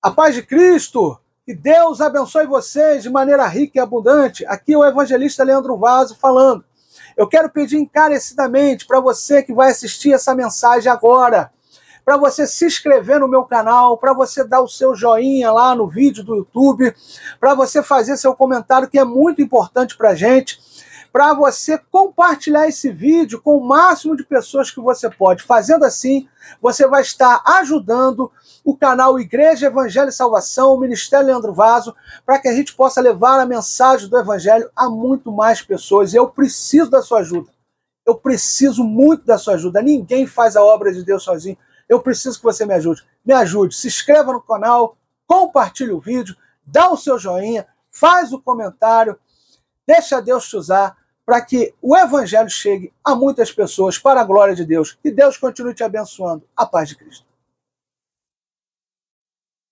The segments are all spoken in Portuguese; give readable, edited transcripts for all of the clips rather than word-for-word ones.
A paz de Cristo, que Deus abençoe vocês de maneira rica e abundante. Aqui é o evangelista Leandro Vaso falando. Eu quero pedir encarecidamente para você que vai assistir essa mensagem agora, para você se inscrever no meu canal, para você dar o seu joinha lá no vídeo do YouTube, para você fazer seu comentário, que é muito importante para a gente, para você compartilhar esse vídeo com o máximo de pessoas que você pode. Fazendo assim, você vai estar ajudando o canal Igreja, Evangelho e Salvação, o Ministério Leandro Vaso, para que a gente possa levar a mensagem do Evangelho a muito mais pessoas. E eu preciso da sua ajuda. Eu preciso muito da sua ajuda. Ninguém faz a obra de Deus sozinho. Eu preciso que você me ajude. Me ajude. Se inscreva no canal, compartilhe o vídeo, dá o seu joinha, faz o comentário, deixa Deus te usar para que o Evangelho chegue a muitas pessoas para a glória de Deus. Que Deus continue te abençoando. A paz de Cristo.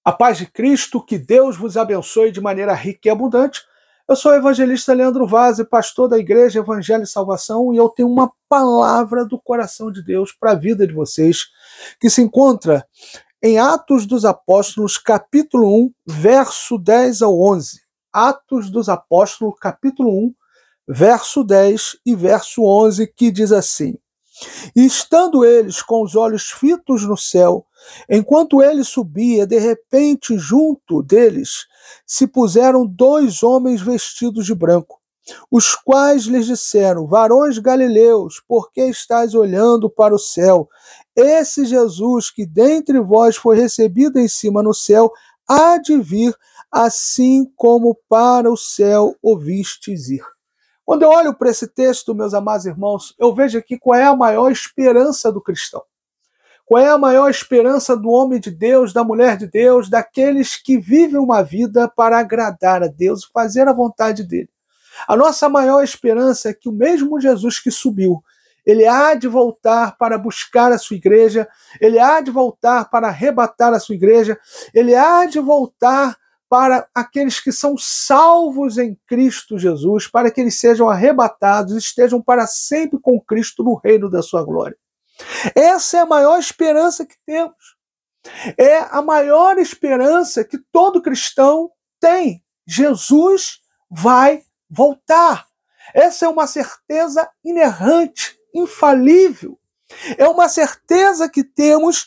A paz de Cristo, que Deus vos abençoe de maneira rica e abundante. Eu sou o evangelista Leandro Vaso, pastor da Igreja Evangelho e Salvação, e eu tenho uma palavra do coração de Deus para a vida de vocês, que se encontra em Atos dos Apóstolos, capítulo 1, verso 10 ao 11. Atos dos Apóstolos, capítulo 1, verso 10 e verso 11, que diz assim: E estando eles com os olhos fitos no céu, enquanto ele subia, de repente, junto deles, se puseram 2 homens vestidos de branco, os quais lhes disseram: Varões galileus, por que estáis olhando para o céu? Esse Jesus que dentre vós foi recebido em cima no céu, há de vir, assim como para o céu o vistes ir. Quando eu olho para esse texto, meus amados irmãos, eu vejo aqui qual é a maior esperança do cristão. Qual é a maior esperança do homem de Deus, da mulher de Deus, daqueles que vivem uma vida para agradar a Deus, fazer a vontade dele. A nossa maior esperança é que o mesmo Jesus que subiu, ele há de voltar para buscar a sua igreja, ele há de voltar para arrebatar a sua igreja, ele há de voltar para aqueles que são salvos em Cristo Jesus, para que eles sejam arrebatados e estejam para sempre com Cristo no reino da sua glória. Essa é a maior esperança que temos. É a maior esperança que todo cristão tem. Jesus vai voltar. Essa é uma certeza inerrante, infalível. É uma certeza que temos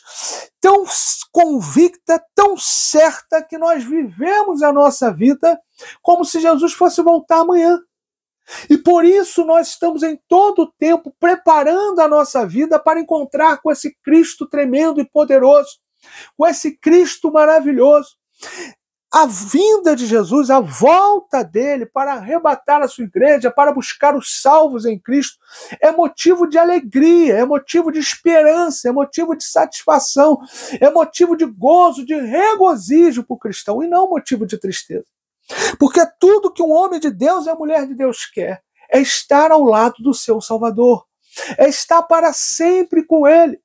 tão convicta, tão certa, que nós vivemos a nossa vida como se Jesus fosse voltar amanhã. E por isso nós estamos em todo o tempo preparando a nossa vida para encontrar com esse Cristo tremendo e poderoso, com esse Cristo maravilhoso. A vinda de Jesus, a volta dele para arrebatar a sua igreja, para buscar os salvos em Cristo, é motivo de alegria, é motivo de esperança, é motivo de satisfação, é motivo de gozo, de regozijo para o cristão, e não motivo de tristeza. Porque tudo que um homem de Deus e a mulher de Deus quer é estar ao lado do seu Salvador, é estar para sempre com ele.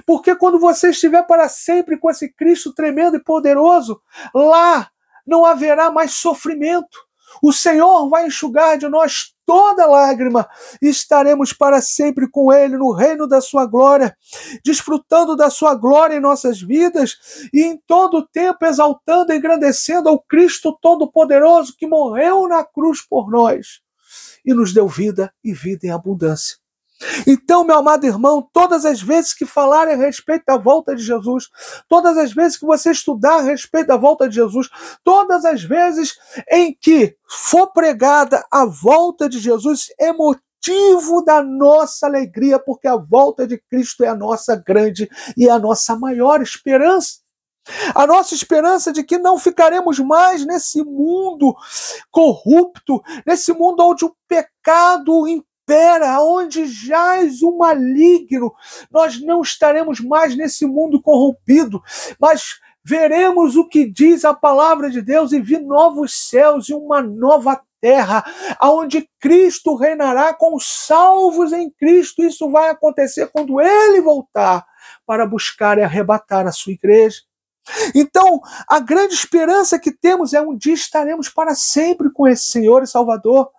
Porque quando você estiver para sempre com esse Cristo tremendo e poderoso, lá não haverá mais sofrimento. O Senhor vai enxugar de nós toda lágrima e estaremos para sempre com Ele no reino da sua glória, desfrutando da sua glória em nossas vidas e em todo o tempo exaltando e engrandecendo ao Cristo Todo-Poderoso que morreu na cruz por nós e nos deu vida e vida em abundância. Então, meu amado irmão, todas as vezes que falarem a respeito da volta de Jesus, todas as vezes que você estudar a respeito da volta de Jesus, todas as vezes em que for pregada a volta de Jesus, é motivo da nossa alegria, porque a volta de Cristo é a nossa grande e a nossa maior esperança. A nossa esperança de que não ficaremos mais nesse mundo corrupto, nesse mundo onde o pecado impera, onde jaz o maligno. Nós não estaremos mais nesse mundo corrompido, mas veremos o que diz a palavra de Deus e vi novos céus e uma nova terra, onde Cristo reinará com os salvos em Cristo. Isso vai acontecer quando Ele voltar para buscar e arrebatar a sua igreja. Então, a grande esperança que temos é um dia estaremos para sempre com esse Senhor e Salvador.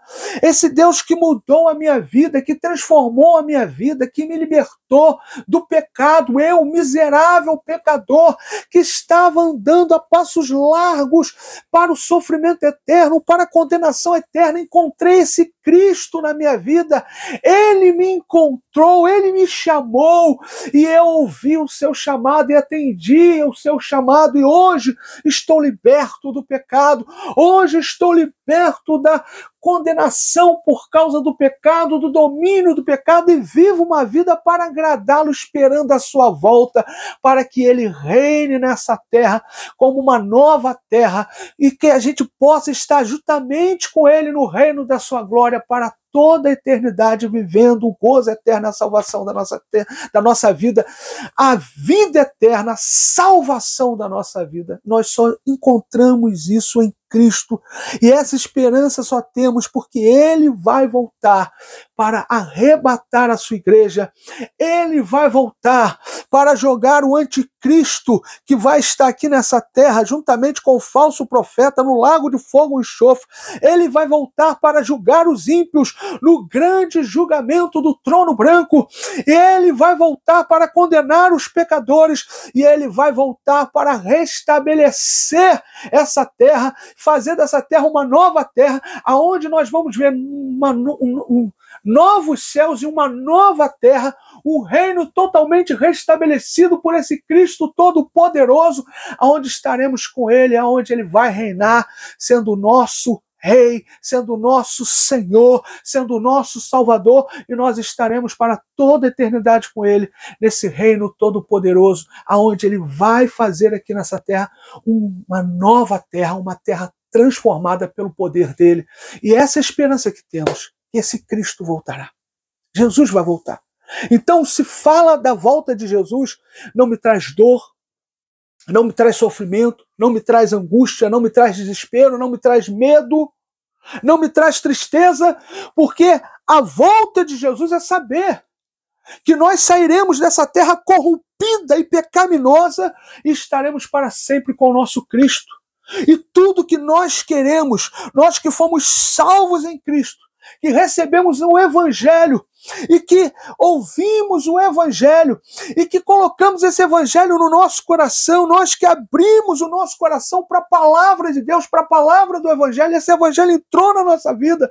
Esse Deus que mudou a minha vida, que transformou a minha vida, que me libertou do pecado. Eu, miserável pecador, que estava andando a passos largos para o sofrimento eterno, para a condenação eterna, encontrei esse Cristo na minha vida. Ele me encontrou, ele me chamou e eu ouvi o seu chamado e atendi o seu chamado, e hoje estou liberto do pecado, hoje estou liberto da condenação por causa do pecado, do domínio do pecado, e vivo uma vida para agradá-lo, esperando a sua volta, para que ele reine nessa terra como uma nova terra, e que a gente possa estar juntamente com ele no reino da sua glória para toda a eternidade, vivendo o gozo eterno, a salvação da nossa vida, a vida eterna, a salvação da nossa vida. Nós só encontramos isso em Cristo, e essa esperança só temos porque ele vai voltar para arrebatar a sua igreja. Ele vai voltar para jogar o anticristo que vai estar aqui nessa terra juntamente com o falso profeta no lago de fogo e enxofre. Ele vai voltar para julgar os ímpios no grande julgamento do trono branco. Ele vai voltar para condenar os pecadores, e ele vai voltar para restabelecer essa terra, fazer dessa terra uma nova terra, aonde nós vamos ver novos céus e uma nova terra, um reino totalmente restabelecido por esse Cristo todo-poderoso, aonde estaremos com ele, aonde ele vai reinar, sendo o nosso Rei, sendo o nosso Senhor, sendo o nosso Salvador, e nós estaremos para toda a eternidade com ele, nesse reino todo-poderoso, aonde ele vai fazer aqui nessa terra uma nova terra, uma terra transformada pelo poder dele. E essa é a esperança que temos, que esse Cristo voltará. Jesus vai voltar. Então, se fala da volta de Jesus, não me traz dor, não me traz sofrimento, não me traz angústia, não me traz desespero, não me traz medo, não me traz tristeza, porque a volta de Jesus é saber que nós sairemos dessa terra corrompida e pecaminosa e estaremos para sempre com o nosso Cristo. E tudo que nós queremos, nós que fomos salvos em Cristo, que recebemos o Evangelho, e que ouvimos o Evangelho, e que colocamos esse Evangelho no nosso coração, nós que abrimos o nosso coração para a palavra de Deus, para a palavra do Evangelho, esse Evangelho entrou na nossa vida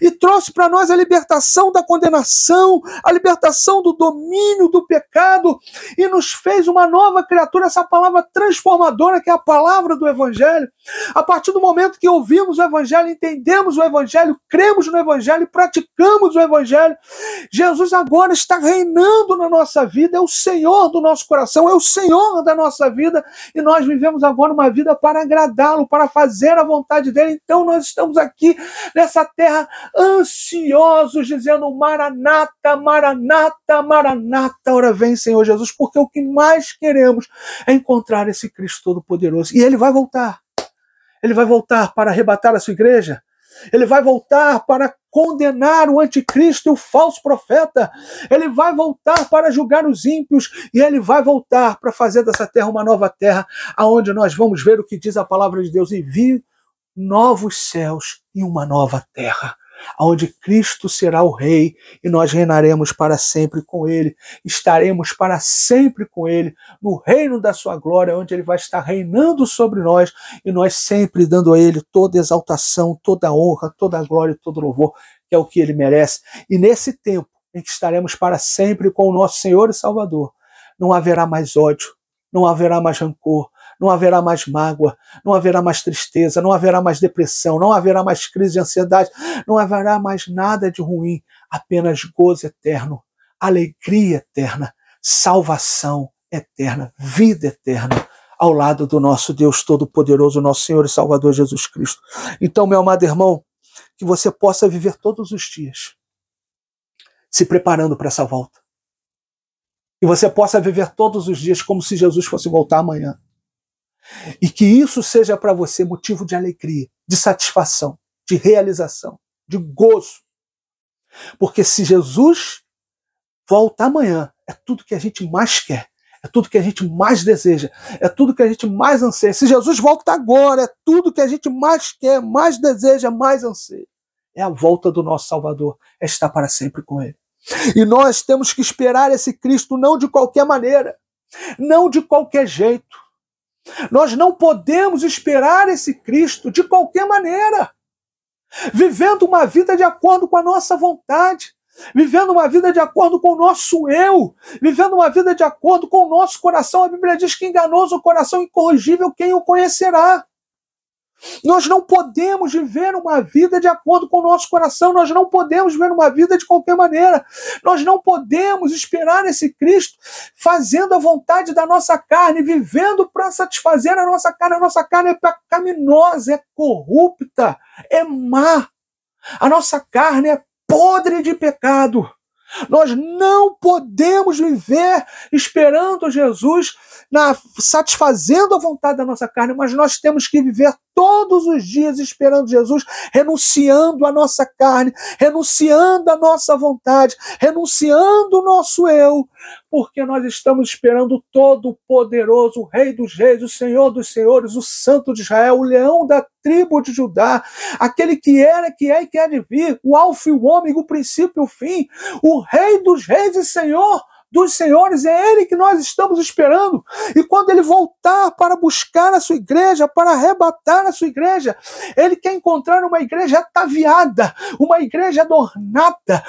e trouxe para nós a libertação da condenação, a libertação do domínio do pecado, e nos fez uma nova criatura, essa palavra transformadora que é a palavra do Evangelho. A partir do momento que ouvimos o Evangelho, entendemos o Evangelho, cremos no Evangelho, praticamos o Evangelho, Jesus agora está reinando na nossa vida, é o Senhor do nosso coração, é o Senhor da nossa vida, e nós vivemos agora uma vida para agradá-lo, para fazer a vontade dele. Então nós estamos aqui nessa terra ansiosos, dizendo Maranata, Maranata, Maranata, ora vem Senhor Jesus, porque o que mais queremos é encontrar esse Cristo Todo-Poderoso, e ele vai voltar. Ele vai voltar para arrebatar a sua igreja, ele vai voltar para condenar o anticristo e o falso profeta, ele vai voltar para julgar os ímpios, e ele vai voltar para fazer dessa terra uma nova terra, aonde nós vamos ver o que diz a palavra de Deus, e vir novos céus e uma nova terra, onde Cristo será o Rei, e nós reinaremos para sempre com ele, estaremos para sempre com ele, no reino da sua glória, onde ele vai estar reinando sobre nós, e nós sempre dando a ele toda exaltação, toda honra, toda glória e todo louvor, que é o que ele merece. E nesse tempo em que estaremos para sempre com o nosso Senhor e Salvador, não haverá mais ódio, não haverá mais rancor, não haverá mais mágoa, não haverá mais tristeza, não haverá mais depressão, não haverá mais crise de ansiedade, não haverá mais nada de ruim, apenas gozo eterno, alegria eterna, salvação eterna, vida eterna, ao lado do nosso Deus Todo-Poderoso, nosso Senhor e Salvador Jesus Cristo. Então, meu amado irmão, que você possa viver todos os dias se preparando para essa volta. E você possa viver todos os dias como se Jesus fosse voltar amanhã. E que isso seja para você motivo de alegria, de satisfação, de realização, de gozo. Porque se Jesus volta amanhã, é tudo que a gente mais quer. é tudo que a gente mais deseja, é tudo que a gente mais anseia. Se Jesus volta agora, é tudo que a gente mais quer, mais deseja, mais anseia. É a volta do nosso Salvador, é estar para sempre com Ele. E nós temos que esperar esse Cristo não de qualquer maneira, não de qualquer jeito. Nós não podemos esperar esse Cristo de qualquer maneira, vivendo uma vida de acordo com a nossa vontade, vivendo uma vida de acordo com o nosso eu, vivendo uma vida de acordo com o nosso coração. A Bíblia diz que enganoso o coração, incorrigível, quem o conhecerá? Nós não podemos viver uma vida de acordo com o nosso coração, nós não podemos viver uma vida de qualquer maneira, nós não podemos esperar esse Cristo fazendo a vontade da nossa carne, vivendo para satisfazer a nossa carne é pecaminosa, é corrupta, é má, a nossa carne é podre de pecado. Nós não podemos viver esperando Jesus, satisfazendo a vontade da nossa carne, mas nós temos que viver todos os dias esperando Jesus, renunciando a nossa carne, renunciando a nossa vontade, renunciando o nosso eu, porque nós estamos esperando o Todo-Poderoso, o Rei dos Reis, o Senhor dos Senhores, o Santo de Israel, o Leão da tribo de Judá, aquele que era, que é e que há de vir, o Alfa e o Ômega, o princípio e o fim, o Rei dos Reis e Senhor dos senhores, é Ele que nós estamos esperando. E quando Ele voltar para buscar a sua igreja, para arrebatar a sua igreja, Ele quer encontrar uma igreja ataviada, uma igreja adornada,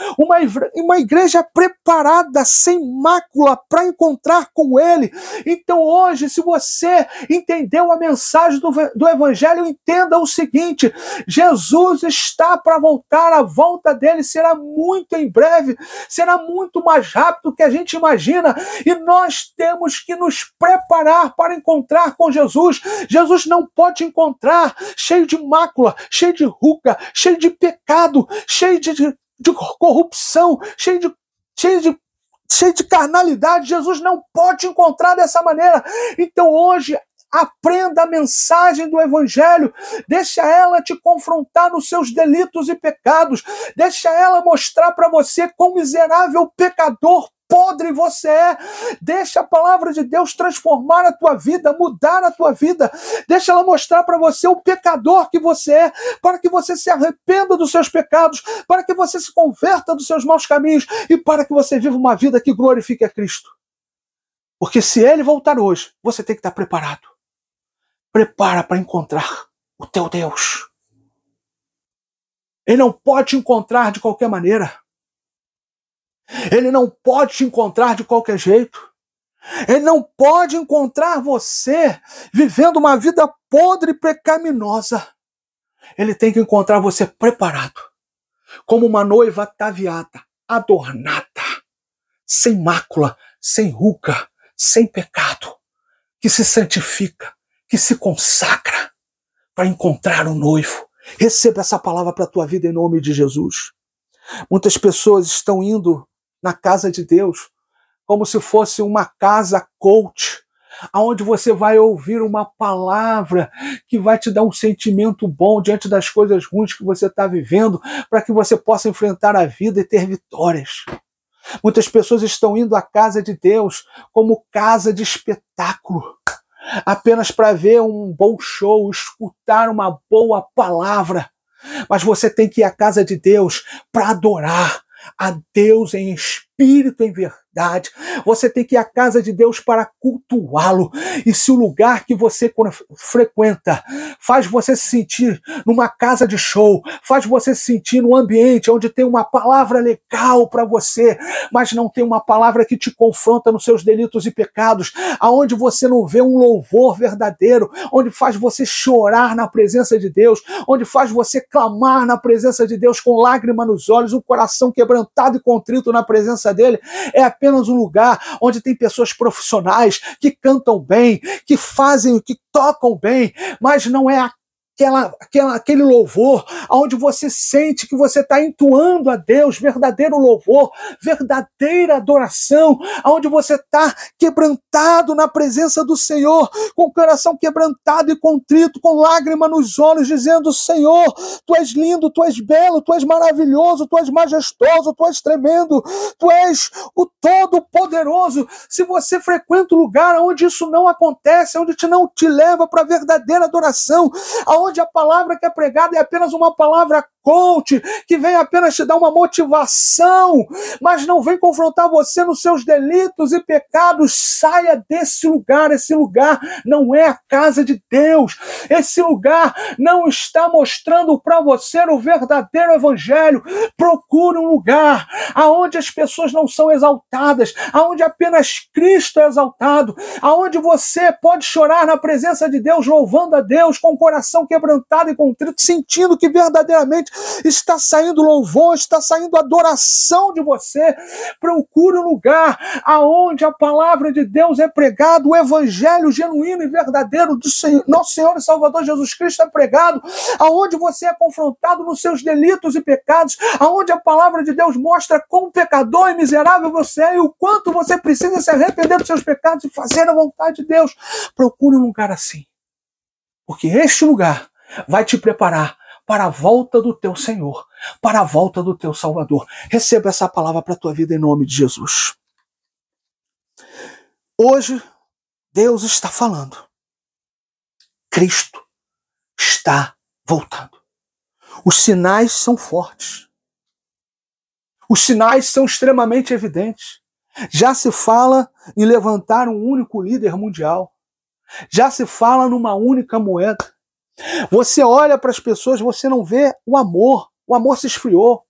uma igreja preparada, sem mácula, para encontrar com Ele. Então hoje, se você entendeu a mensagem do Evangelho, entenda o seguinte: Jesus está para voltar, a volta dele será muito em breve, será muito mais rápido do que a gente imagina, e nós temos que nos preparar para encontrar com Jesus. Jesus não pode encontrar cheio de mácula, cheio de ruga, cheio de pecado, cheio de corrupção, cheio de carnalidade. Jesus não pode encontrar dessa maneira. Então hoje, aprenda a mensagem do Evangelho, deixa ela te confrontar nos seus delitos e pecados, deixa ela mostrar para você quão miserável pecador podre você é. Deixa a palavra de Deus transformar a tua vida, mudar a tua vida. Deixa ela mostrar para você o pecador que você é, para que você se arrependa dos seus pecados, para que você se converta dos seus maus caminhos e para que você viva uma vida que glorifique a Cristo. Porque se Ele voltar hoje, você tem que estar preparado. Prepara para encontrar o teu Deus. Ele não pode te encontrar de qualquer maneira. Ele não pode te encontrar de qualquer jeito. Ele não pode encontrar você vivendo uma vida podre e pecaminosa. Ele tem que encontrar você preparado, como uma noiva ataviada, adornada, sem mácula, sem ruga, sem pecado, que se santifica, que se consagra para encontrar o noivo. Receba essa palavra para a tua vida em nome de Jesus. Muitas pessoas estão indo na casa de Deus como se fosse uma casa coach, onde você vai ouvir uma palavra que vai te dar um sentimento bom diante das coisas ruins que você está vivendo, para que você possa enfrentar a vida e ter vitórias. Muitas pessoas estão indo à casa de Deus como casa de espetáculo, apenas para ver um bom show, escutar uma boa palavra. Mas você tem que ir à casa de Deus para adorar a Deus em espírito e em verdade. Você tem que ir à casa de Deus para cultuá-lo. E se o lugar que você frequenta faz você se sentir numa casa de show, faz você se sentir num ambiente onde tem uma palavra legal para você, mas não tem uma palavra que te confronta nos seus delitos e pecados, aonde você não vê um louvor verdadeiro, onde faz você chorar na presença de Deus, onde faz você clamar na presença de Deus com lágrima nos olhos, um coração quebrantado e contrito na presença dele, é apenas um lugar onde tem pessoas profissionais que cantam bem, que fazem, que tocam bem, mas não é a aquele louvor, onde você sente que você está entoando a Deus verdadeiro louvor, verdadeira adoração, onde você está quebrantado na presença do Senhor, com o coração quebrantado e contrito, com lágrima nos olhos, dizendo: Senhor, Tu és lindo, Tu és belo, Tu és maravilhoso, Tu és majestoso, Tu és tremendo, Tu és o Todo-Poderoso. Se você frequenta um lugar onde isso não acontece, onde não te leva para a verdadeira adoração, onde a palavra que é pregada é apenas uma palavra coach, que vem apenas te dar uma motivação, mas não vem confrontar você nos seus delitos e pecados, saia desse lugar. Esse lugar não é a casa de Deus. Esse lugar não está mostrando para você o verdadeiro evangelho. Procure um lugar aonde as pessoas não são exaltadas, aonde apenas Cristo é exaltado, aonde você pode chorar na presença de Deus, louvando a Deus com o coração quebrantado e contrito, sentindo que verdadeiramente está saindo louvor, está saindo adoração de você. Procure um lugar aonde a palavra de Deus é pregada, o evangelho genuíno e verdadeiro do nosso Senhor e Salvador Jesus Cristo é pregado, aonde você é confrontado nos seus delitos e pecados, aonde a palavra de Deus mostra quão pecador e miserável você é e o quanto você precisa se arrepender dos seus pecados e fazer a vontade de Deus. Procure um lugar assim, porque este lugar vai te preparar para a volta do teu Senhor, para a volta do teu Salvador. Receba essa palavra para a tua vida em nome de Jesus. Hoje, Deus está falando. Cristo está voltando. Os sinais são fortes. Os sinais são extremamente evidentes. Já se fala em levantar um único líder mundial. Já se fala numa única moeda. Você olha para as pessoas, você não vê o amor se esfriou.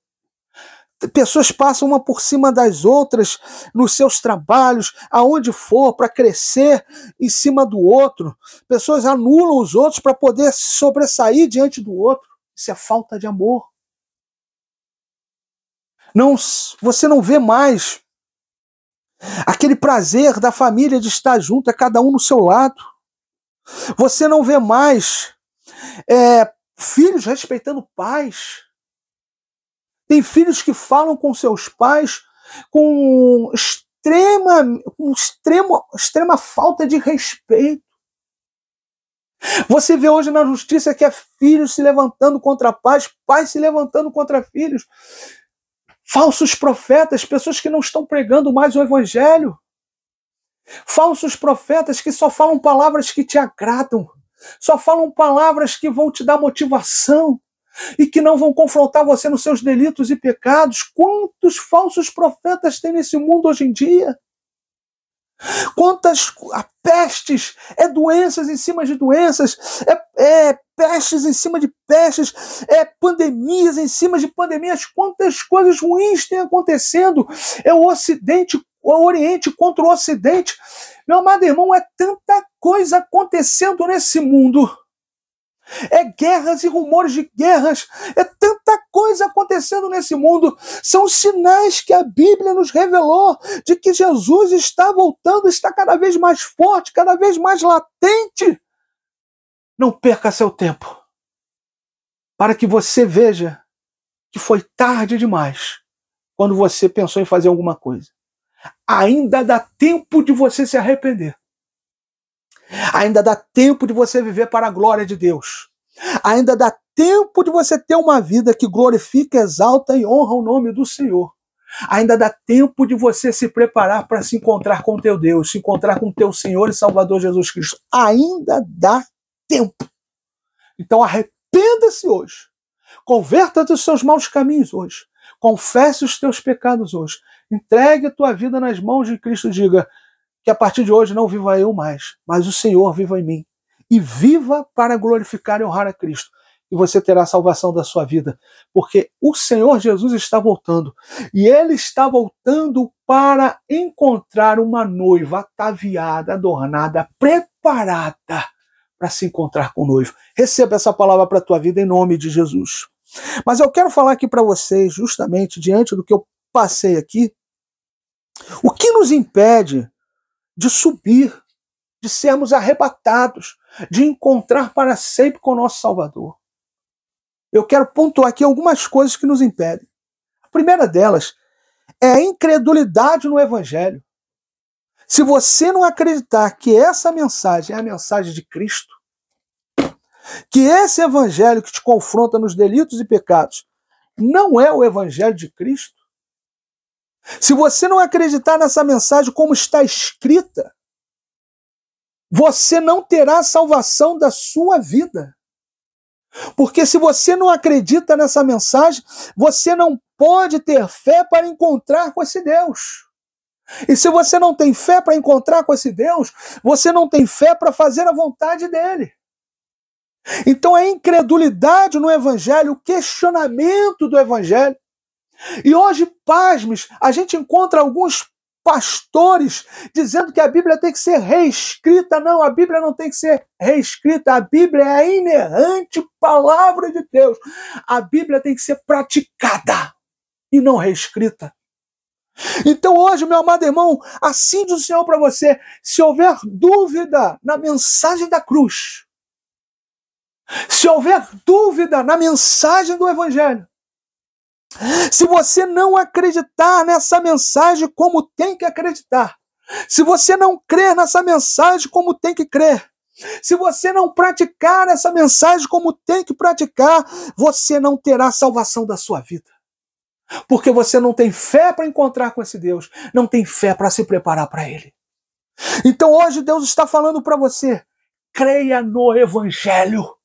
Pessoas passam uma por cima das outras nos seus trabalhos, aonde for, para crescer em cima do outro. Pessoas anulam os outros para poder se sobressair diante do outro. Isso é falta de amor. Você não vê mais aquele prazer da família de estar junto, é cada um no seu lado. Você não vê mais filhos respeitando pais. Tem filhos que falam com seus pais com extrema falta de respeito. Você vê hoje na justiça que é filhos se levantando contra pais, pais se levantando contra filhos. Falsos profetas, pessoas que não estão pregando mais o evangelho. Falsos profetas que só falam palavras que te agradam. Só falam palavras que vão te dar motivação e que não vão confrontar você nos seus delitos e pecados. Quantos falsos profetas tem nesse mundo hoje em dia? Quantas pestes, doenças em cima de doenças, pestes em cima de pestes, pandemias em cima de pandemias. Quantas coisas ruins têm acontecendo? O Oriente contra o Ocidente. Meu amado irmão, é tanta coisa acontecendo nesse mundo. Guerras e rumores de guerras. É tanta coisa acontecendo nesse mundo. São sinais que a Bíblia nos revelou de que Jesus está voltando, está cada vez mais forte, cada vez mais latente. Não perca seu tempo para que você veja que foi tarde demais quando você pensou em fazer alguma coisa. Ainda dá tempo de você se arrepender. Ainda dá tempo de você viver para a glória de Deus. Ainda dá tempo de você ter uma vida que glorifica, exalta e honra o nome do Senhor. Ainda dá tempo de você se preparar para se encontrar com teu Deus, se encontrar com teu Senhor e Salvador Jesus Cristo. Ainda dá tempo. Então arrependa-se hoje. Converta dos seus maus caminhos hoje. Confesse os teus pecados hoje. Entregue a tua vida nas mãos de Cristo. Diga que a partir de hoje não viva eu mais, mas o Senhor viva em mim. E viva para glorificar e honrar a Cristo. E você terá a salvação da sua vida. Porque o Senhor Jesus está voltando. E Ele está voltando para encontrar uma noiva ataviada, adornada, preparada para se encontrar com o noivo. Receba essa palavra para a tua vida em nome de Jesus. Mas eu quero falar aqui para vocês, justamente diante do que eu passei aqui, o que nos impede de subir, de sermos arrebatados, de encontrar para sempre com o nosso Salvador. Eu quero pontuar aqui algumas coisas que nos impedem. A primeira delas é a incredulidade no Evangelho. Se você não acreditar que essa mensagem é a mensagem de Cristo, que esse Evangelho que te confronta nos delitos e pecados não é o Evangelho de Cristo, se você não acreditar nessa mensagem como está escrita, você não terá salvação da sua vida. Porque se você não acredita nessa mensagem, você não pode ter fé para encontrar com esse Deus. E se você não tem fé para encontrar com esse Deus, você não tem fé para fazer a vontade dele. Então a incredulidade no Evangelho, o questionamento do Evangelho. E hoje, pasmes, a gente encontra alguns pastores dizendo que a Bíblia tem que ser reescrita. Não, a Bíblia não tem que ser reescrita. A Bíblia é a inerrante palavra de Deus. A Bíblia tem que ser praticada e não reescrita. Então hoje, meu amado irmão, assim diz o Senhor para você, se houver dúvida na mensagem da cruz, se houver dúvida na mensagem do Evangelho, se você não acreditar nessa mensagem como tem que acreditar, se você não crer nessa mensagem como tem que crer, se você não praticar essa mensagem como tem que praticar, você não terá salvação da sua vida. Porque você não tem fé para encontrar com esse Deus, não tem fé para se preparar para Ele. Então hoje Deus está falando para você, creia no Evangelho,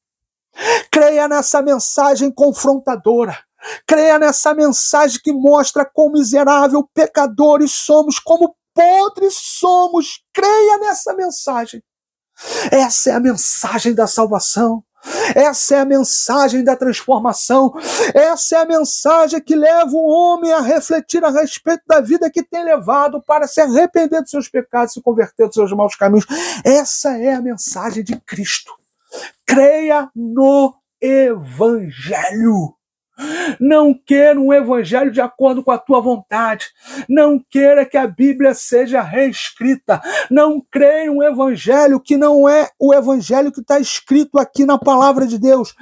creia nessa mensagem confrontadora, creia nessa mensagem que mostra quão miserável, pecadores somos, como podres somos, creia nessa mensagem. Essa é a mensagem da salvação. Essa é a mensagem da transformação. Essa é a mensagem que leva o homem a refletir a respeito da vida que tem levado para se arrepender dos seus pecados, se converter dos seus maus caminhos. Essa é a mensagem de Cristo. Creia no Evangelho. Não queira um evangelho de acordo com a tua vontade. Não queira que a Bíblia seja reescrita. Não creia em um evangelho que não é o evangelho que está escrito aqui na palavra de Deus.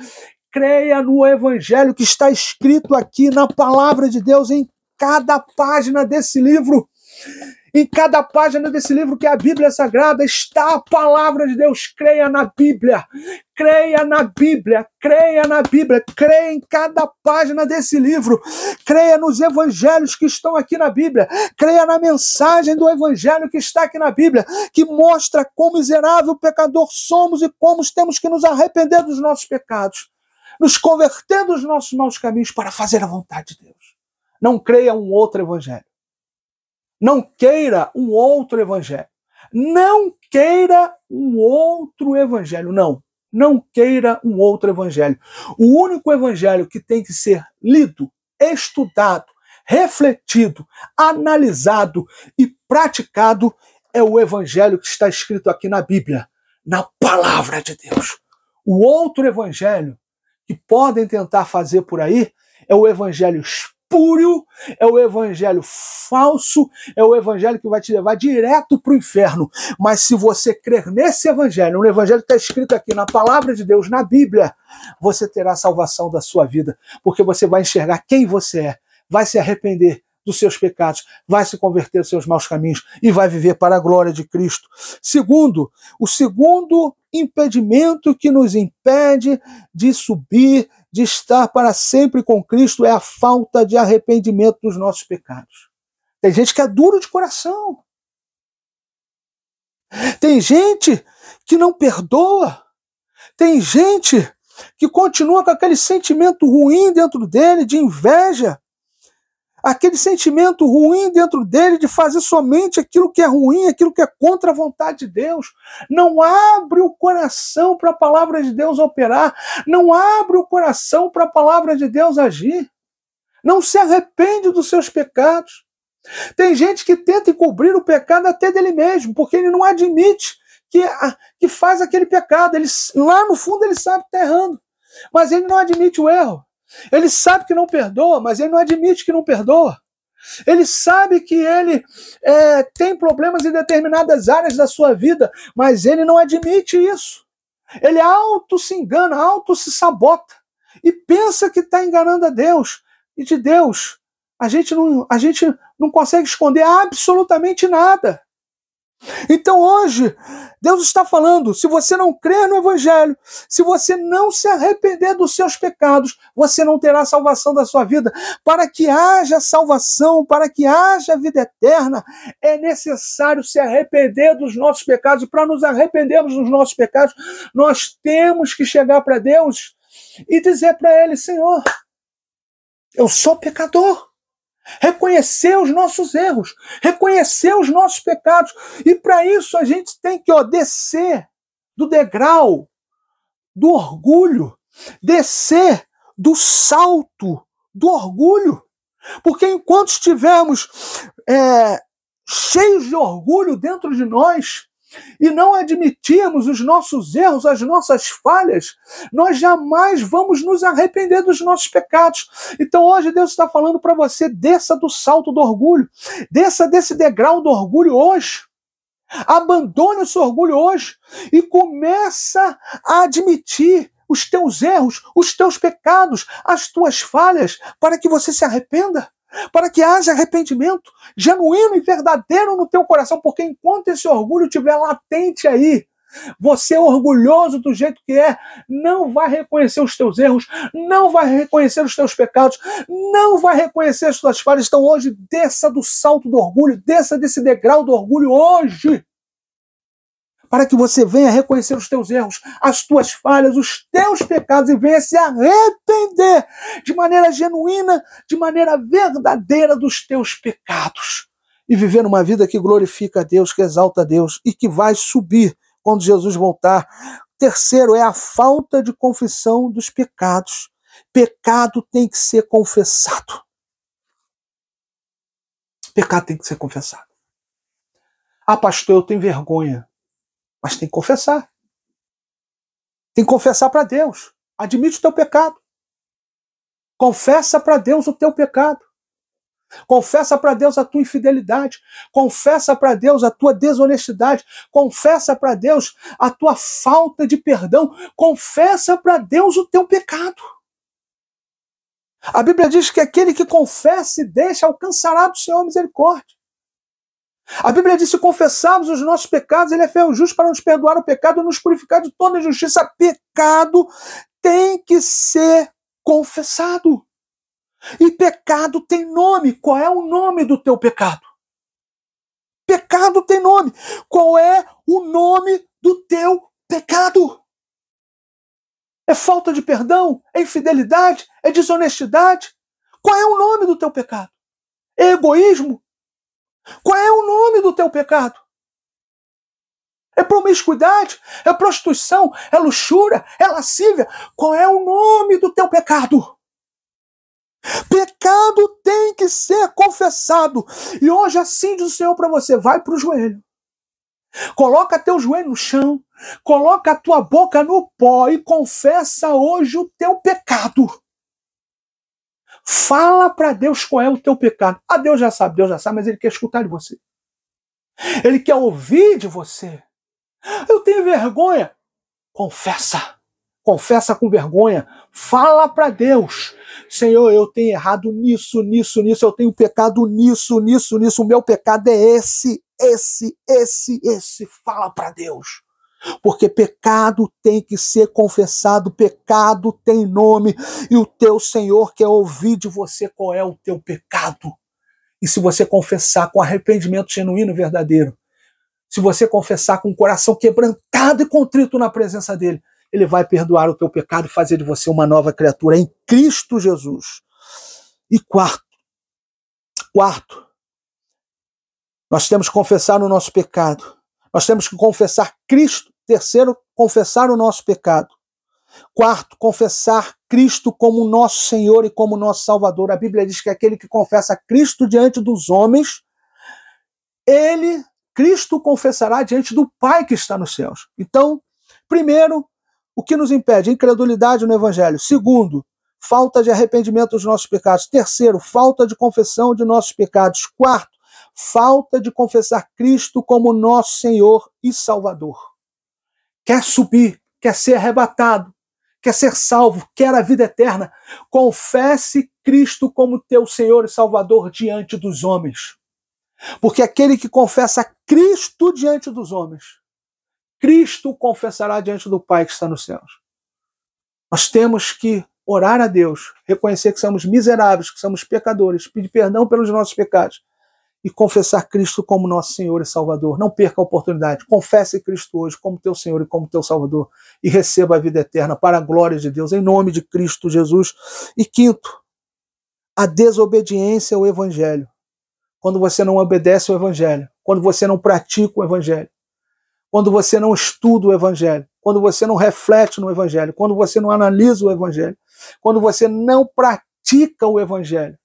Creia no evangelho que está escrito aqui na palavra de Deus, em cada página desse livro. Em cada página desse livro que é a Bíblia Sagrada está a palavra de Deus. Creia na Bíblia. Creia na Bíblia. Creia na Bíblia. Creia em cada página desse livro. Creia nos evangelhos que estão aqui na Bíblia. Creia na mensagem do evangelho que está aqui na Bíblia, que mostra quão miserável pecador somos e como temos que nos arrepender dos nossos pecados, nos converter dos nossos maus caminhos para fazer a vontade de Deus. Não creia um outro evangelho. Não queira um outro evangelho. Não queira um outro evangelho. Não. Não queira um outro evangelho. O único evangelho que tem que ser lido, estudado, refletido, analisado e praticado é o evangelho que está escrito aqui na Bíblia, na palavra de Deus. O outro evangelho que podem tentar fazer por aí é o evangelho espúrio, é o evangelho falso, é o evangelho que vai te levar direto para o inferno. Mas se você crer nesse evangelho, no evangelho que está escrito aqui na palavra de Deus, na Bíblia, você terá a salvação da sua vida, porque você vai enxergar quem você é, vai se arrepender dos seus pecados, vai se converter aos seus maus caminhos e vai viver para a glória de Cristo. Segundo, o segundo impedimento que nos impede de subir, de estar para sempre com Cristo, é a falta de arrependimento dos nossos pecados. Tem gente que é duro de coração. Tem gente que não perdoa. Tem gente que continua com aquele sentimento ruim dentro dele, de inveja. Aquele sentimento ruim dentro dele de fazer somente aquilo que é ruim, aquilo que é contra a vontade de Deus. Não abre o coração para a palavra de Deus operar. Não abre o coração para a palavra de Deus agir. Não se arrepende dos seus pecados. Tem gente que tenta encobrir o pecado até dele mesmo, porque ele não admite que faz aquele pecado. Ele, lá no fundo ele sabe que está errando, mas ele não admite o erro. Ele sabe que não perdoa, mas ele não admite que não perdoa. Ele sabe que ele tem problemas em determinadas áreas da sua vida, mas ele não admite isso. Ele auto se engana, auto se sabota e pensa que está enganando a Deus. E de Deus, a gente não consegue esconder absolutamente nada. Então hoje, Deus está falando, se você não crer no Evangelho, se você não se arrepender dos seus pecados, você não terá salvação da sua vida. Para que haja salvação, para que haja vida eterna, é necessário se arrepender dos nossos pecados. E para nos arrependermos dos nossos pecados, nós temos que chegar para Deus e dizer para Ele, Senhor, eu sou pecador. Reconhecer os nossos erros, reconhecer os nossos pecados. E para isso a gente tem que descer do degrau do orgulho, descer do salto do orgulho. Porque enquanto estivermos cheios de orgulho dentro de nós, e não admitirmos os nossos erros, as nossas falhas, nós jamais vamos nos arrepender dos nossos pecados. Então hoje Deus está falando para você, desça do salto do orgulho, desça desse degrau do orgulho hoje, abandone esse orgulho hoje e começa a admitir os teus erros, os teus pecados, as tuas falhas, para que você se arrependa. Para que haja arrependimento genuíno e verdadeiro no teu coração, porque enquanto esse orgulho estiver latente aí, você orgulhoso do jeito que não vai reconhecer os teus erros, não vai reconhecer os teus pecados, não vai reconhecer as tuas falhas. Então hoje, desça do salto do orgulho, desça desse degrau do orgulho hoje, para que você venha reconhecer os teus erros, as tuas falhas, os teus pecados e venha se arrepender de maneira genuína, de maneira verdadeira dos teus pecados e viver uma vida que glorifica a Deus, que exalta a Deus e que vai subir quando Jesus voltar. Terceiro é a falta de confissão dos pecados. Pecado tem que ser confessado. Pecado tem que ser confessado. Ah, pastor, eu tenho vergonha. Mas tem que confessar. Tem que confessar para Deus. Admite o teu pecado. Confessa para Deus o teu pecado. Confessa para Deus a tua infidelidade. Confessa para Deus a tua desonestidade. Confessa para Deus a tua falta de perdão. Confessa para Deus o teu pecado. A Bíblia diz que aquele que confessa e deixa alcançará do Senhor misericórdia. A Bíblia diz, se confessarmos os nossos pecados, Ele é fiel e justo para nos perdoar o pecado e nos purificar de toda injustiça. Pecado tem que ser confessado. E pecado tem nome. Qual é o nome do teu pecado? Pecado tem nome. Qual é o nome do teu pecado? É falta de perdão? É infidelidade? É desonestidade? Qual é o nome do teu pecado? É egoísmo? Qual é o nome do teu pecado? É promiscuidade? É prostituição? É luxúria? É lascívia? Qual é o nome do teu pecado? Pecado tem que ser confessado. E hoje assim diz o Senhor para você, vai para o joelho. Coloca teu joelho no chão. Coloca a tua boca no pó e confessa hoje o teu pecado. Fala para Deus qual é o teu pecado. Ah, Deus já sabe, mas Ele quer escutar de você. Ele quer ouvir de você. Eu tenho vergonha. Confessa. Confessa com vergonha. Fala para Deus. Senhor, eu tenho errado nisso. Eu tenho pecado nisso. O meu pecado é esse. Fala para Deus. Porque pecado tem que ser confessado, pecado tem nome, e o teu Senhor quer ouvir de você qual é o teu pecado. E se você confessar com arrependimento genuíno e verdadeiro, se você confessar com o coração quebrantado e contrito na presença dele, ele vai perdoar o teu pecado e fazer de você uma nova criatura em Cristo Jesus. E quarto, nós temos que confessar o nosso pecado. Nós temos que confessar Cristo. Terceiro, confessar o nosso pecado. Quarto, confessar Cristo como nosso Senhor e como nosso Salvador. A Bíblia diz que aquele que confessa Cristo diante dos homens, Cristo confessará diante do Pai que está nos céus. Então, primeiro, o que nos impede? A incredulidade no Evangelho. Segundo, falta de arrependimento dos nossos pecados. Terceiro, falta de confissão de nossos pecados. Quarto, falta de confessar Cristo como nosso Senhor e Salvador. Quer subir, quer ser arrebatado, quer ser salvo, quer a vida eterna, confesse Cristo como teu Senhor e Salvador diante dos homens. Porque aquele que confessa Cristo diante dos homens, Cristo confessará diante do Pai que está nos céus. Nós temos que orar a Deus, reconhecer que somos miseráveis, que somos pecadores, pedir perdão pelos nossos pecados e confessar Cristo como nosso Senhor e Salvador. Não perca a oportunidade. Confesse Cristo hoje como teu Senhor e como teu Salvador e receba a vida eterna para a glória de Deus, em nome de Cristo Jesus. E quinto, a desobediência ao Evangelho. Quando você não obedece ao Evangelho, quando você não pratica o Evangelho, quando você não estuda o Evangelho, quando você não reflete no Evangelho, quando você não analisa o Evangelho, quando você não pratica o Evangelho,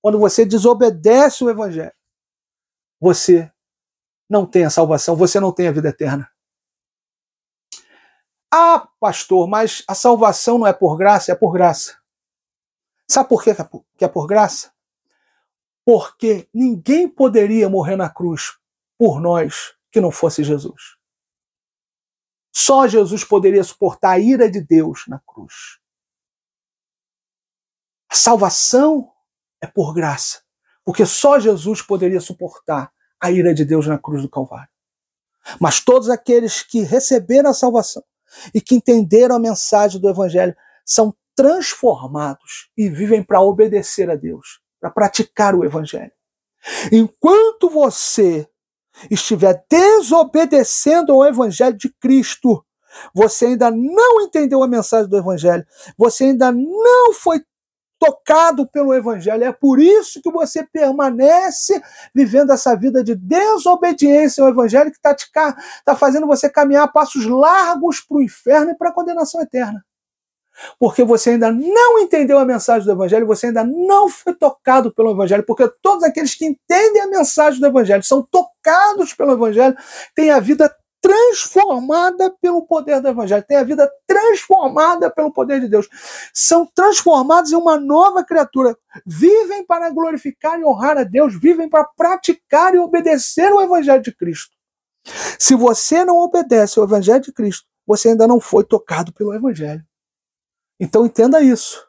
quando você desobedece o Evangelho, você não tem a salvação, você não tem a vida eterna. Ah, pastor, mas a salvação não é por graça, é por graça. Sabe por que é por graça? Porque ninguém poderia morrer na cruz por nós que não fosse Jesus. Só Jesus poderia suportar a ira de Deus na cruz. A salvação é por graça, porque só Jesus poderia suportar a ira de Deus na cruz do Calvário. Mas todos aqueles que receberam a salvação e que entenderam a mensagem do Evangelho são transformados e vivem para obedecer a Deus, para praticar o Evangelho. Enquanto você estiver desobedecendo ao Evangelho de Cristo, você ainda não entendeu a mensagem do Evangelho, você ainda não foi tocado pelo Evangelho. É por isso que você permanece vivendo essa vida de desobediência ao Evangelho que está fazendo você caminhar passos largos para o inferno e para a condenação eterna. Porque você ainda não entendeu a mensagem do Evangelho, você ainda não foi tocado pelo Evangelho, porque todos aqueles que entendem a mensagem do Evangelho, são tocados pelo Evangelho, têm a vida transformada pelo poder do Evangelho, têm a vida transformada pelo poder de Deus, são transformados em uma nova criatura, vivem para glorificar e honrar a Deus, vivem para praticar e obedecer o Evangelho de Cristo. Se você não obedece ao Evangelho de Cristo, você ainda não foi tocado pelo Evangelho. Então entenda isso,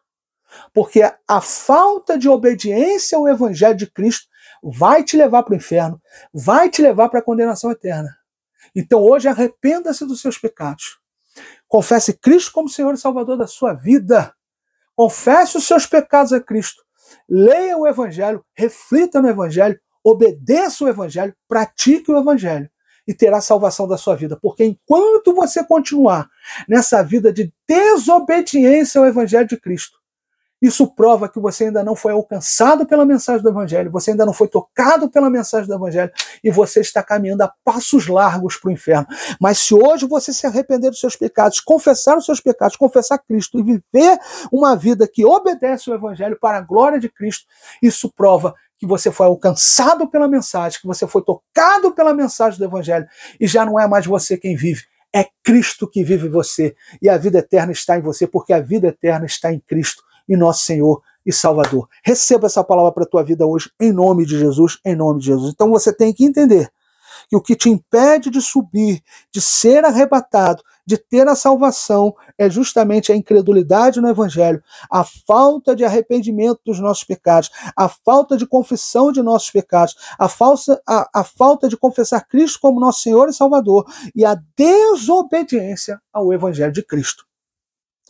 porque a falta de obediência ao Evangelho de Cristo vai te levar para o inferno, vai te levar para a condenação eterna. Então hoje arrependa-se dos seus pecados, confesse Cristo como Senhor e Salvador da sua vida, confesse os seus pecados a Cristo, leia o Evangelho, reflita no Evangelho, obedeça o Evangelho, pratique o Evangelho e terá salvação da sua vida. Porque enquanto você continuar nessa vida de desobediência ao Evangelho de Cristo, isso prova que você ainda não foi alcançado pela mensagem do Evangelho, você ainda não foi tocado pela mensagem do Evangelho e você está caminhando a passos largos para o inferno. Mas se hoje você se arrepender dos seus pecados, confessar os seus pecados, confessar Cristo e viver uma vida que obedece ao Evangelho para a glória de Cristo, isso prova que você foi alcançado pela mensagem, que você foi tocado pela mensagem do Evangelho e já não é mais você quem vive, é Cristo que vive em você e a vida eterna está em você, porque a vida eterna está em Cristo e nosso Senhor e Salvador. Receba essa palavra para a tua vida hoje, em nome de Jesus, em nome de Jesus. Então você tem que entender que o que te impede de subir, de ser arrebatado, de ter a salvação, é justamente a incredulidade no Evangelho, a falta de arrependimento dos nossos pecados, a falta de confissão de nossos pecados, a falta de confessar Cristo como nosso Senhor e Salvador, e a desobediência ao Evangelho de Cristo.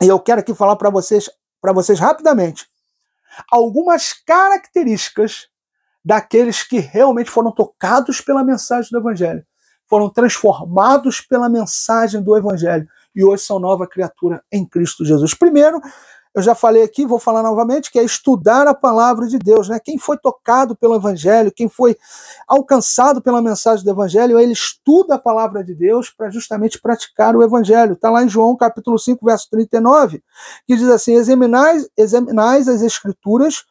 E eu quero aqui falar para vocês rapidamente algumas características daqueles que realmente foram tocados pela mensagem do Evangelho, foram transformados pela mensagem do Evangelho e hoje são nova criatura em Cristo Jesus. Primeiro, eu já falei aqui, vou falar novamente, que é estudar a palavra de Deus, né? Quem foi tocado pelo Evangelho, quem foi alcançado pela mensagem do Evangelho, ele estuda a palavra de Deus para justamente praticar o Evangelho. Está lá em João capítulo 5, verso 39, que diz assim: examinais as Escrituras,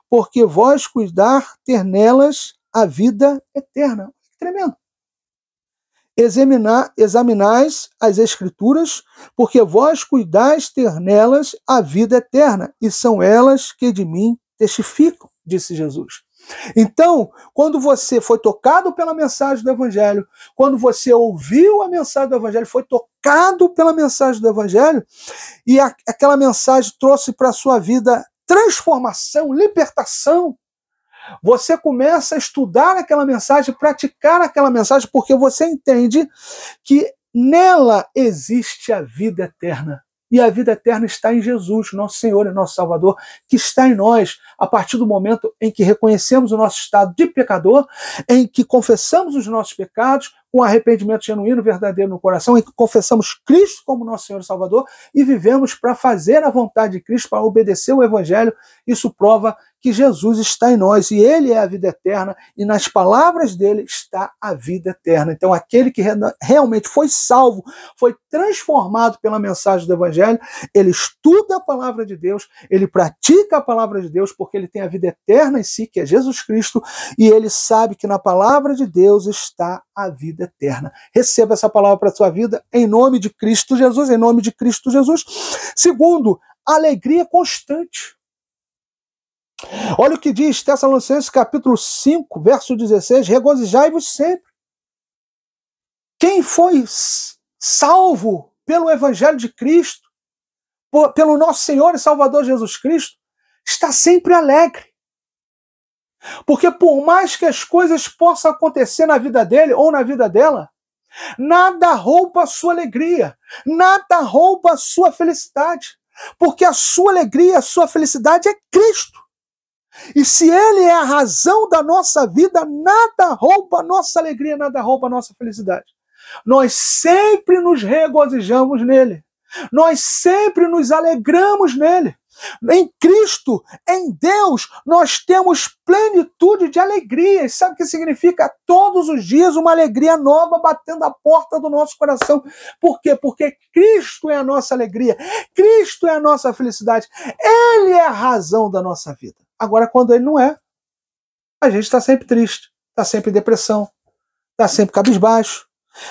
porque vós cuidar ter nelas a vida eterna. Tremendo. Examinais as Escrituras, porque vós cuidais ter nelas a vida eterna, e são elas que de mim testificam, disse Jesus. Então, quando você foi tocado pela mensagem do Evangelho, quando você ouviu a mensagem do Evangelho, foi tocado pela mensagem do Evangelho, e aquela mensagem trouxe para a sua vida transformação, libertação, você começa a estudar aquela mensagem, praticar aquela mensagem, porque você entende que nela existe a vida eterna. E a vida eterna está em Jesus, nosso Senhor e nosso Salvador, que está em nós a partir do momento em que reconhecemos o nosso estado de pecador, em que confessamos os nossos pecados com arrependimento genuíno, verdadeiro no coração, em que confessamos Cristo como nosso Senhor e Salvador e vivemos para fazer a vontade de Cristo, para obedecer o Evangelho. Isso prova que Jesus está em nós e Ele é a vida eterna e nas palavras dele está a vida eterna. Então aquele que realmente foi salvo, foi transformado pela mensagem do Evangelho, ele estuda a palavra de Deus, ele pratica a palavra de Deus porque ele tem a vida eterna em si, que é Jesus Cristo, e ele sabe que na palavra de Deus está a vida eterna. Receba essa palavra para a sua vida em nome de Cristo Jesus, em nome de Cristo Jesus. Segundo, alegria constante. Olha o que diz Tessalonicenses capítulo 5, verso 16, regozijai-vos sempre. Quem foi salvo pelo Evangelho de Cristo, pelo nosso Senhor e Salvador Jesus Cristo, está sempre alegre. Porque por mais que as coisas possam acontecer na vida dele ou na vida dela, nada rouba a sua alegria, nada rouba a sua felicidade, porque a sua alegria, a sua felicidade é Cristo. E se Ele é a razão da nossa vida, nada rouba a nossa alegria, nada rouba a nossa felicidade. Nós sempre nos regozijamos nele. Nós sempre nos alegramos nele. Em Cristo, em Deus, nós temos plenitude de alegria. E sabe o que significa? Todos os dias uma alegria nova batendo a porta do nosso coração. Por quê? Porque Cristo é a nossa alegria. Cristo é a nossa felicidade. Ele é a razão da nossa vida. Agora, quando ele não é, a gente está sempre triste, está sempre em depressão, está sempre cabisbaixo.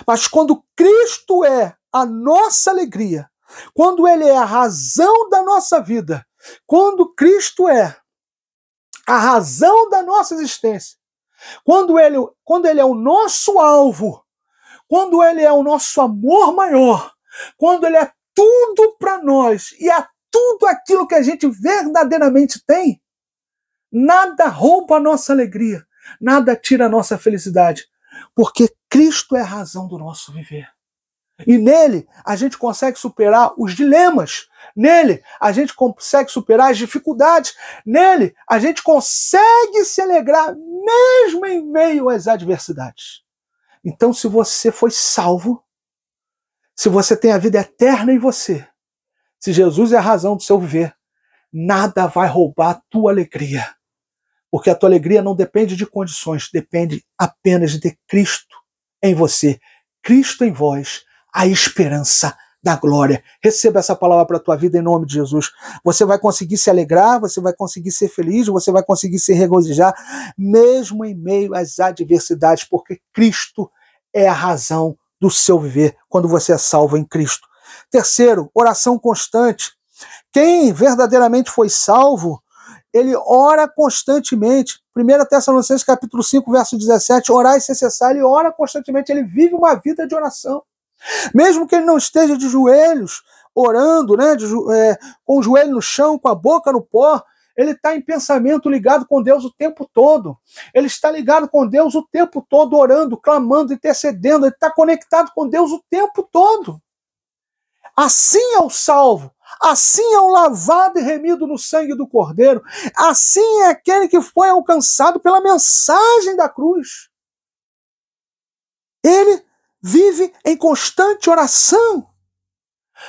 Mas quando Cristo é a nossa alegria, quando ele é a razão da nossa vida, quando Cristo é a razão da nossa existência, quando ele é o nosso alvo, quando ele é o nosso amor maior, quando ele é tudo para nós e é tudo aquilo que a gente verdadeiramente tem, nada rouba a nossa alegria, nada tira a nossa felicidade, porque Cristo é a razão do nosso viver. E nele a gente consegue superar os dilemas, nele a gente consegue superar as dificuldades, nele a gente consegue se alegrar mesmo em meio às adversidades. Então, se você foi salvo, se você tem a vida eterna em você, se Jesus é a razão do seu viver, nada vai roubar a tua alegria. Porque a tua alegria não depende de condições, depende apenas de ter Cristo em você, Cristo em vós, a esperança da glória. Receba essa palavra para a tua vida em nome de Jesus. Você vai conseguir se alegrar, você vai conseguir ser feliz, você vai conseguir se regozijar, mesmo em meio às adversidades, porque Cristo é a razão do seu viver, quando você é salvo em Cristo. Terceiro, oração constante. Quem verdadeiramente foi salvo, ele ora constantemente. 1 Tessalonicenses capítulo 5, verso 17, orai sem cessar, ele ora constantemente, ele vive uma vida de oração. Mesmo que ele não esteja de joelhos, orando, né, com o joelho no chão, com a boca no pó, ele está em pensamento ligado com Deus o tempo todo. Ele está ligado com Deus o tempo todo, orando, clamando, intercedendo, ele está conectado com Deus o tempo todo. Assim é o salvo. Assim é o lavado e remido no sangue do Cordeiro. Assim é aquele que foi alcançado pela mensagem da cruz. Ele vive em constante oração.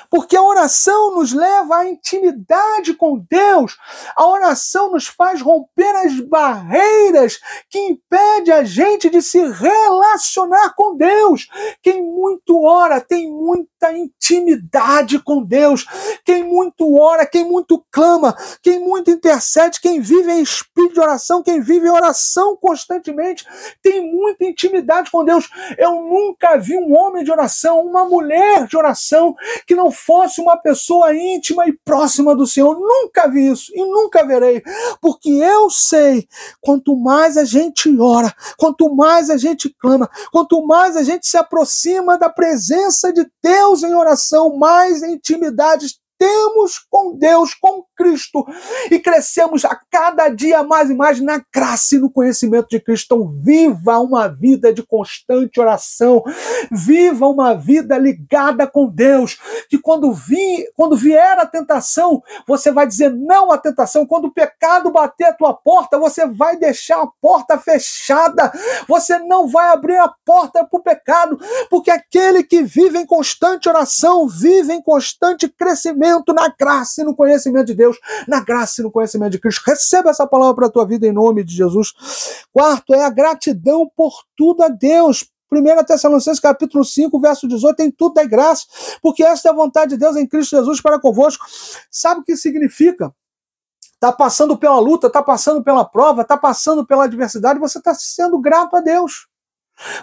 Porque a oração nos leva à intimidade com Deus. A oração nos faz romper as barreiras que impedem a gente de se relacionar com Deus. Quem muito ora tem muito muita intimidade com Deus, quem muito ora, quem muito clama, quem muito intercede, quem vive em espírito de oração, quem vive em oração constantemente, tem muita intimidade com Deus. Eu nunca vi um homem de oração, uma mulher de oração, que não fosse uma pessoa íntima e próxima do Senhor. Nunca vi isso e nunca verei, porque eu sei, quanto mais a gente ora, quanto mais a gente clama, quanto mais a gente se aproxima da presença de Deus em oração, mais intimidade temos com Deus, com Cristo, e crescemos a cada dia mais e mais na graça e no conhecimento de Cristo. Então, viva uma vida de constante oração, viva uma vida ligada com Deus, que quando vier a tentação, você vai dizer não à tentação. Quando o pecado bater a tua porta, você vai deixar a porta fechada, você não vai abrir a porta para o pecado, porque aquele que vive em constante oração, vive em constante crescimento na graça e no conhecimento de Deus, na graça e no conhecimento de Cristo. Receba essa palavra para a tua vida em nome de Jesus. Quarto é a gratidão por tudo a Deus. 1 Tessalonicenses capítulo 5, verso 18, tem tudo da graça, porque esta é a vontade de Deus em Cristo Jesus para convosco. Sabe o que significa? Está passando pela luta, está passando pela prova, está passando pela adversidade, você está sendo grato a Deus.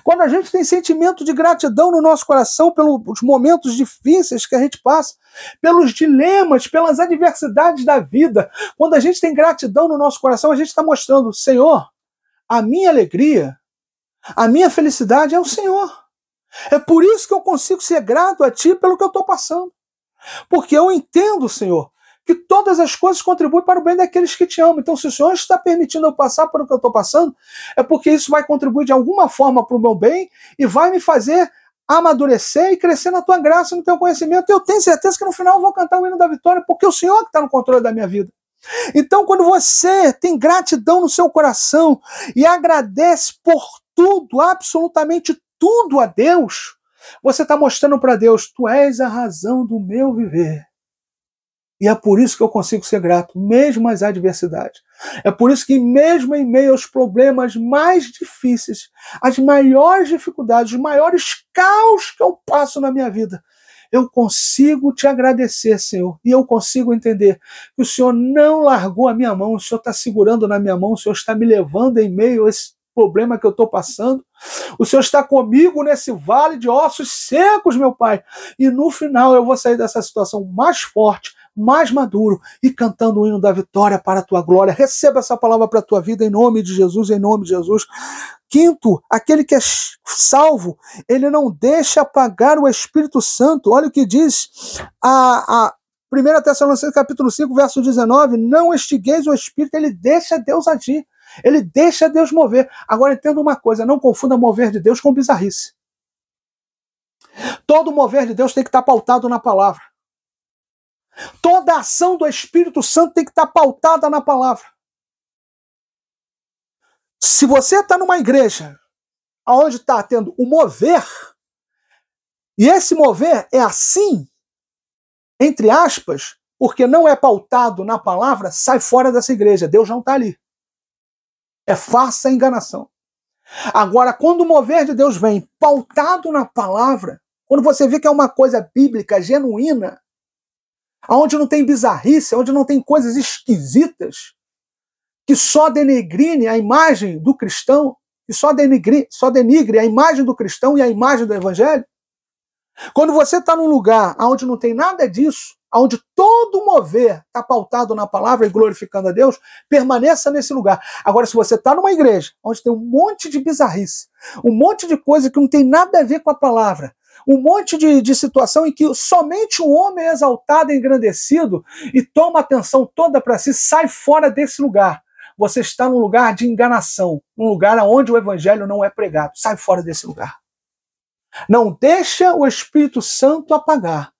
Quando a gente tem sentimento de gratidão no nosso coração pelos momentos difíceis que a gente passa, pelos dilemas, pelas adversidades da vida, quando a gente tem gratidão no nosso coração, a gente está mostrando, Senhor, a minha alegria, a minha felicidade é o Senhor. É por isso que eu consigo ser grato a Ti pelo que eu estou passando. Porque eu entendo, Senhor, que todas as coisas contribuem para o bem daqueles que te amam. Então, se o Senhor está permitindo eu passar por o que eu estou passando, é porque isso vai contribuir de alguma forma para o meu bem e vai me fazer amadurecer e crescer na tua graça e no teu conhecimento. Eu tenho certeza que no final eu vou cantar o hino da vitória, porque é o Senhor que está no controle da minha vida. Então, quando você tem gratidão no seu coração e agradece por tudo, absolutamente tudo a Deus, você está mostrando para Deus, tu és a razão do meu viver. E é por isso que eu consigo ser grato, mesmo às adversidades. É por isso que mesmo em meio aos problemas mais difíceis, as maiores dificuldades, os maiores caos que eu passo na minha vida, eu consigo te agradecer, Senhor. E eu consigo entender que o Senhor não largou a minha mão, o Senhor está segurando na minha mão, o Senhor está me levando em meio a esse problema que eu estou passando. O Senhor está comigo nesse vale de ossos secos, meu Pai. E no final eu vou sair dessa situação mais forte, mais maduro e cantando o hino da vitória para a tua glória. Receba essa palavra para a tua vida em nome de Jesus, em nome de Jesus. Quinto, aquele que é salvo, ele não deixa apagar o Espírito Santo. Olha o que diz a 1 Tessalonicenses capítulo 5, verso 19, não extingueis o Espírito, ele deixa Deus agir. Ele deixa Deus mover. Agora entenda uma coisa, não confunda mover de Deus com bizarrice. Todo mover de Deus tem que estar pautado na palavra. Toda a ação do Espírito Santo tem que estar pautada na palavra. Se você está numa igreja onde está tendo o mover, e esse mover é assim, entre aspas, porque não é pautado na palavra, sai fora dessa igreja. Deus não está ali. É farsa, enganação. Agora, quando o mover de Deus vem pautado na palavra, quando você vê que é uma coisa bíblica, genuína, onde não tem bizarrice, onde não tem coisas esquisitas, que só denegre a imagem do cristão, que só denigre a imagem do cristão e a imagem do evangelho. Quando você está num lugar onde não tem nada disso, onde todo mover está pautado na palavra e glorificando a Deus, permaneça nesse lugar. Agora, se você está numa igreja onde tem um monte de bizarrice, um monte de coisa que não tem nada a ver com a palavra, um monte de situação em que somente o homem é exaltado e engrandecido e toma a atenção toda para si, sai fora desse lugar. Você está num lugar de enganação, num lugar onde o evangelho não é pregado. Sai fora desse lugar. Não deixa o Espírito Santo apagar,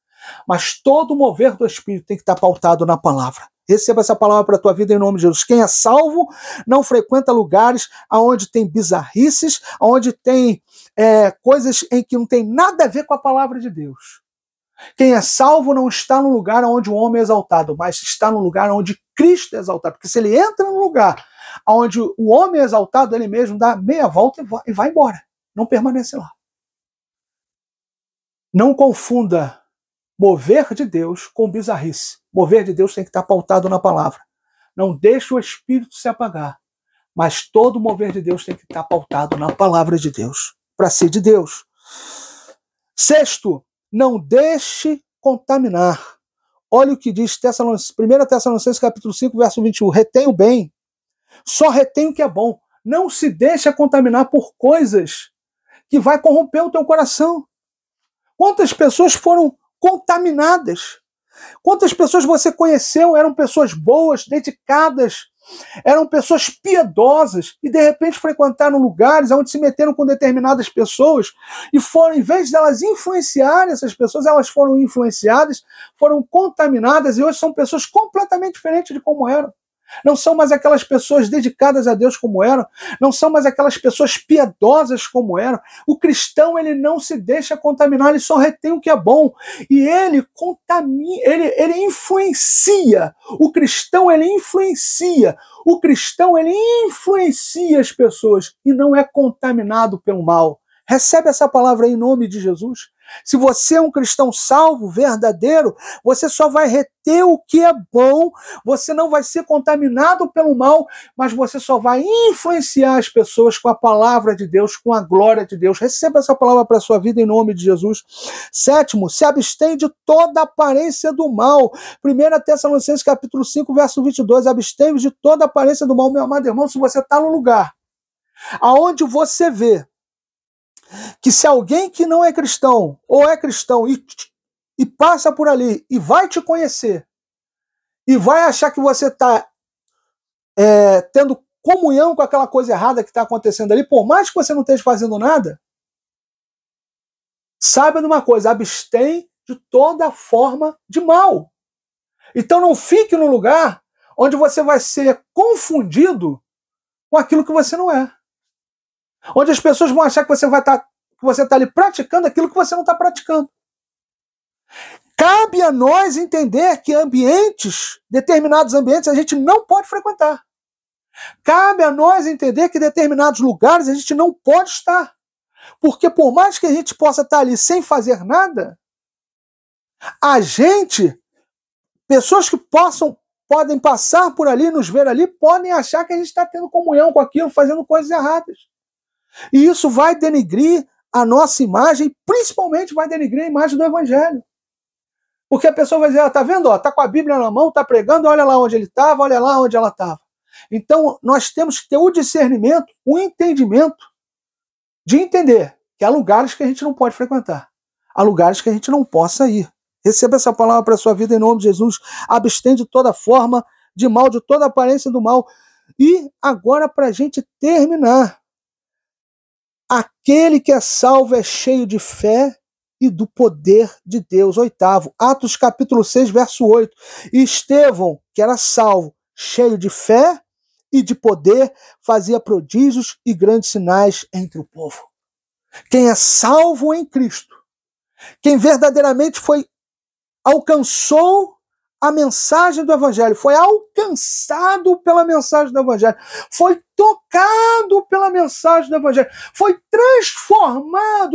mas todo o mover do Espírito tem que estar pautado na palavra. Receba essa palavra para a tua vida em nome de Jesus. Quem é salvo não frequenta lugares onde tem bizarrices, onde tem coisas em que não tem nada a ver com a palavra de Deus. Quem é salvo não está no lugar onde o homem é exaltado, mas está no lugar onde Cristo é exaltado. Porque se ele entra no lugar onde o homem é exaltado, ele mesmo dá meia volta e vai embora. Não permanece lá. Não confunda mover de Deus com bizarrice. Mover de Deus tem que estar pautado na palavra. Não deixe o Espírito se apagar. Mas todo mover de Deus tem que estar pautado na palavra de Deus, para ser de Deus. Sexto, não deixe contaminar. Olha o que diz 1 Tessalonicenses capítulo 5, verso 21. Retém o bem. Só retém o que é bom. Não se deixe contaminar por coisas que vai corromper o teu coração. Quantas pessoas foram contaminadas? Quantas pessoas você conheceu, eram pessoas boas, dedicadas, eram pessoas piedosas e de repente frequentaram lugares onde se meteram com determinadas pessoas e foram, em vez de elas influenciarem essas pessoas, elas foram influenciadas, foram contaminadas e hoje são pessoas completamente diferentes de como eram. Não são mais aquelas pessoas dedicadas a Deus como eram, não são mais aquelas pessoas piedosas como eram. O cristão, ele não se deixa contaminar, ele só retém o que é bom. E ele contamina, ele influencia. O cristão, ele influencia. O cristão, ele influencia as pessoas e não é contaminado pelo mal. Recebe essa palavra aí em nome de Jesus. Se você é um cristão salvo, verdadeiro, você só vai reter o que é bom, você não vai ser contaminado pelo mal, mas você só vai influenciar as pessoas com a palavra de Deus, com a glória de Deus. Receba essa palavra para a sua vida em nome de Jesus. Sétimo, se abstém de toda aparência do mal. 1 Tessalonicenses capítulo 5, verso 22. Abstém-vos de toda aparência do mal. Meu amado irmão, se você está no lugar aonde você vê que se alguém que não é cristão, ou é cristão, e passa por ali, e vai te conhecer, e vai achar que você está tendo comunhão com aquela coisa errada que está acontecendo ali, por mais que você não esteja fazendo nada, saiba de uma coisa, abstém de toda forma de mal. Então não fique no lugar onde você vai ser confundido com aquilo que você não é. Onde as pessoas vão achar que você está ali praticando aquilo que você não está praticando. Cabe a nós entender que determinados ambientes, a gente não pode frequentar. Cabe a nós entender que determinados lugares a gente não pode estar. Porque por mais que a gente possa estar ali sem fazer nada, pessoas que podem passar por ali, nos ver ali, podem achar que a gente está tendo comunhão com aquilo, fazendo coisas erradas. E isso vai denegrir a nossa imagem, principalmente vai denegrir a imagem do Evangelho. Porque a pessoa vai dizer, tá vendo? Tá com a Bíblia na mão, tá pregando, olha lá onde ele estava, olha lá onde ela estava. Então, nós temos que ter o discernimento, o entendimento de entender que há lugares que a gente não pode frequentar. Há lugares que a gente não possa ir. Receba essa palavra para a sua vida em nome de Jesus. Abstém de toda forma de mal, de toda aparência do mal. E agora, para a gente terminar, aquele que é salvo é cheio de fé e do poder de Deus. Oitavo, Atos capítulo 6, verso 8. E Estevão, que era salvo, cheio de fé e de poder, fazia prodígios e grandes sinais entre o povo. Quem é salvo em Cristo, quem verdadeiramente alcançou a mensagem do Evangelho, foi alcançado pela mensagem do Evangelho, foi tocado pela mensagem do Evangelho, foi transformada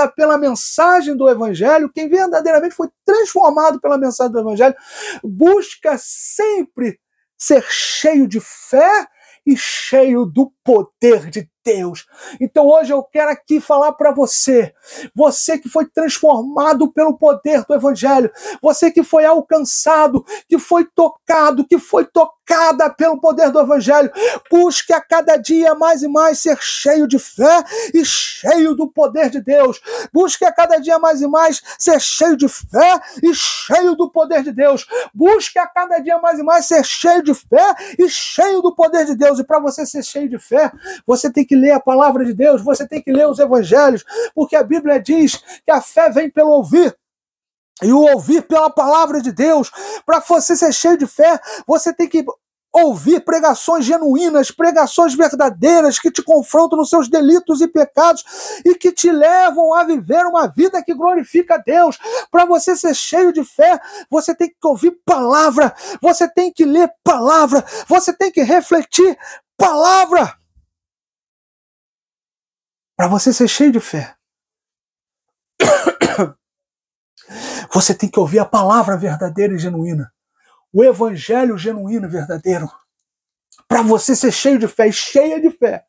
pela mensagem do Evangelho, quem verdadeiramente foi transformado pela mensagem do Evangelho, busca sempre ser cheio de fé e cheio do poder de Deus. Então hoje eu quero aqui falar para você que foi transformado pelo poder do Evangelho, você que foi alcançado, que foi tocado, que foi tocada pelo poder do Evangelho, busque a cada dia mais e mais ser cheio de fé e cheio do poder de Deus. Busque a cada dia mais e mais ser cheio de fé e cheio do poder de Deus. Busque a cada dia mais e mais ser cheio de fé e cheio do poder de Deus. E para você ser cheio de fé, você tem que ler a palavra de Deus, você tem que ler os evangelhos, porque a Bíblia diz que a fé vem pelo ouvir, e o ouvir pela palavra de Deus. Para você ser cheio de fé, você tem que ouvir pregações genuínas, pregações verdadeiras, que te confrontam nos seus delitos e pecados, e que te levam a viver uma vida que glorifica a Deus. Para você ser cheio de fé, você tem que ouvir palavra, você tem que ler palavra, você tem que refletir palavra. Para você ser cheio de fé, Você tem que ouvir a palavra verdadeira e genuína. O evangelho genuíno e verdadeiro. Para você ser cheio de fé e cheia de fé,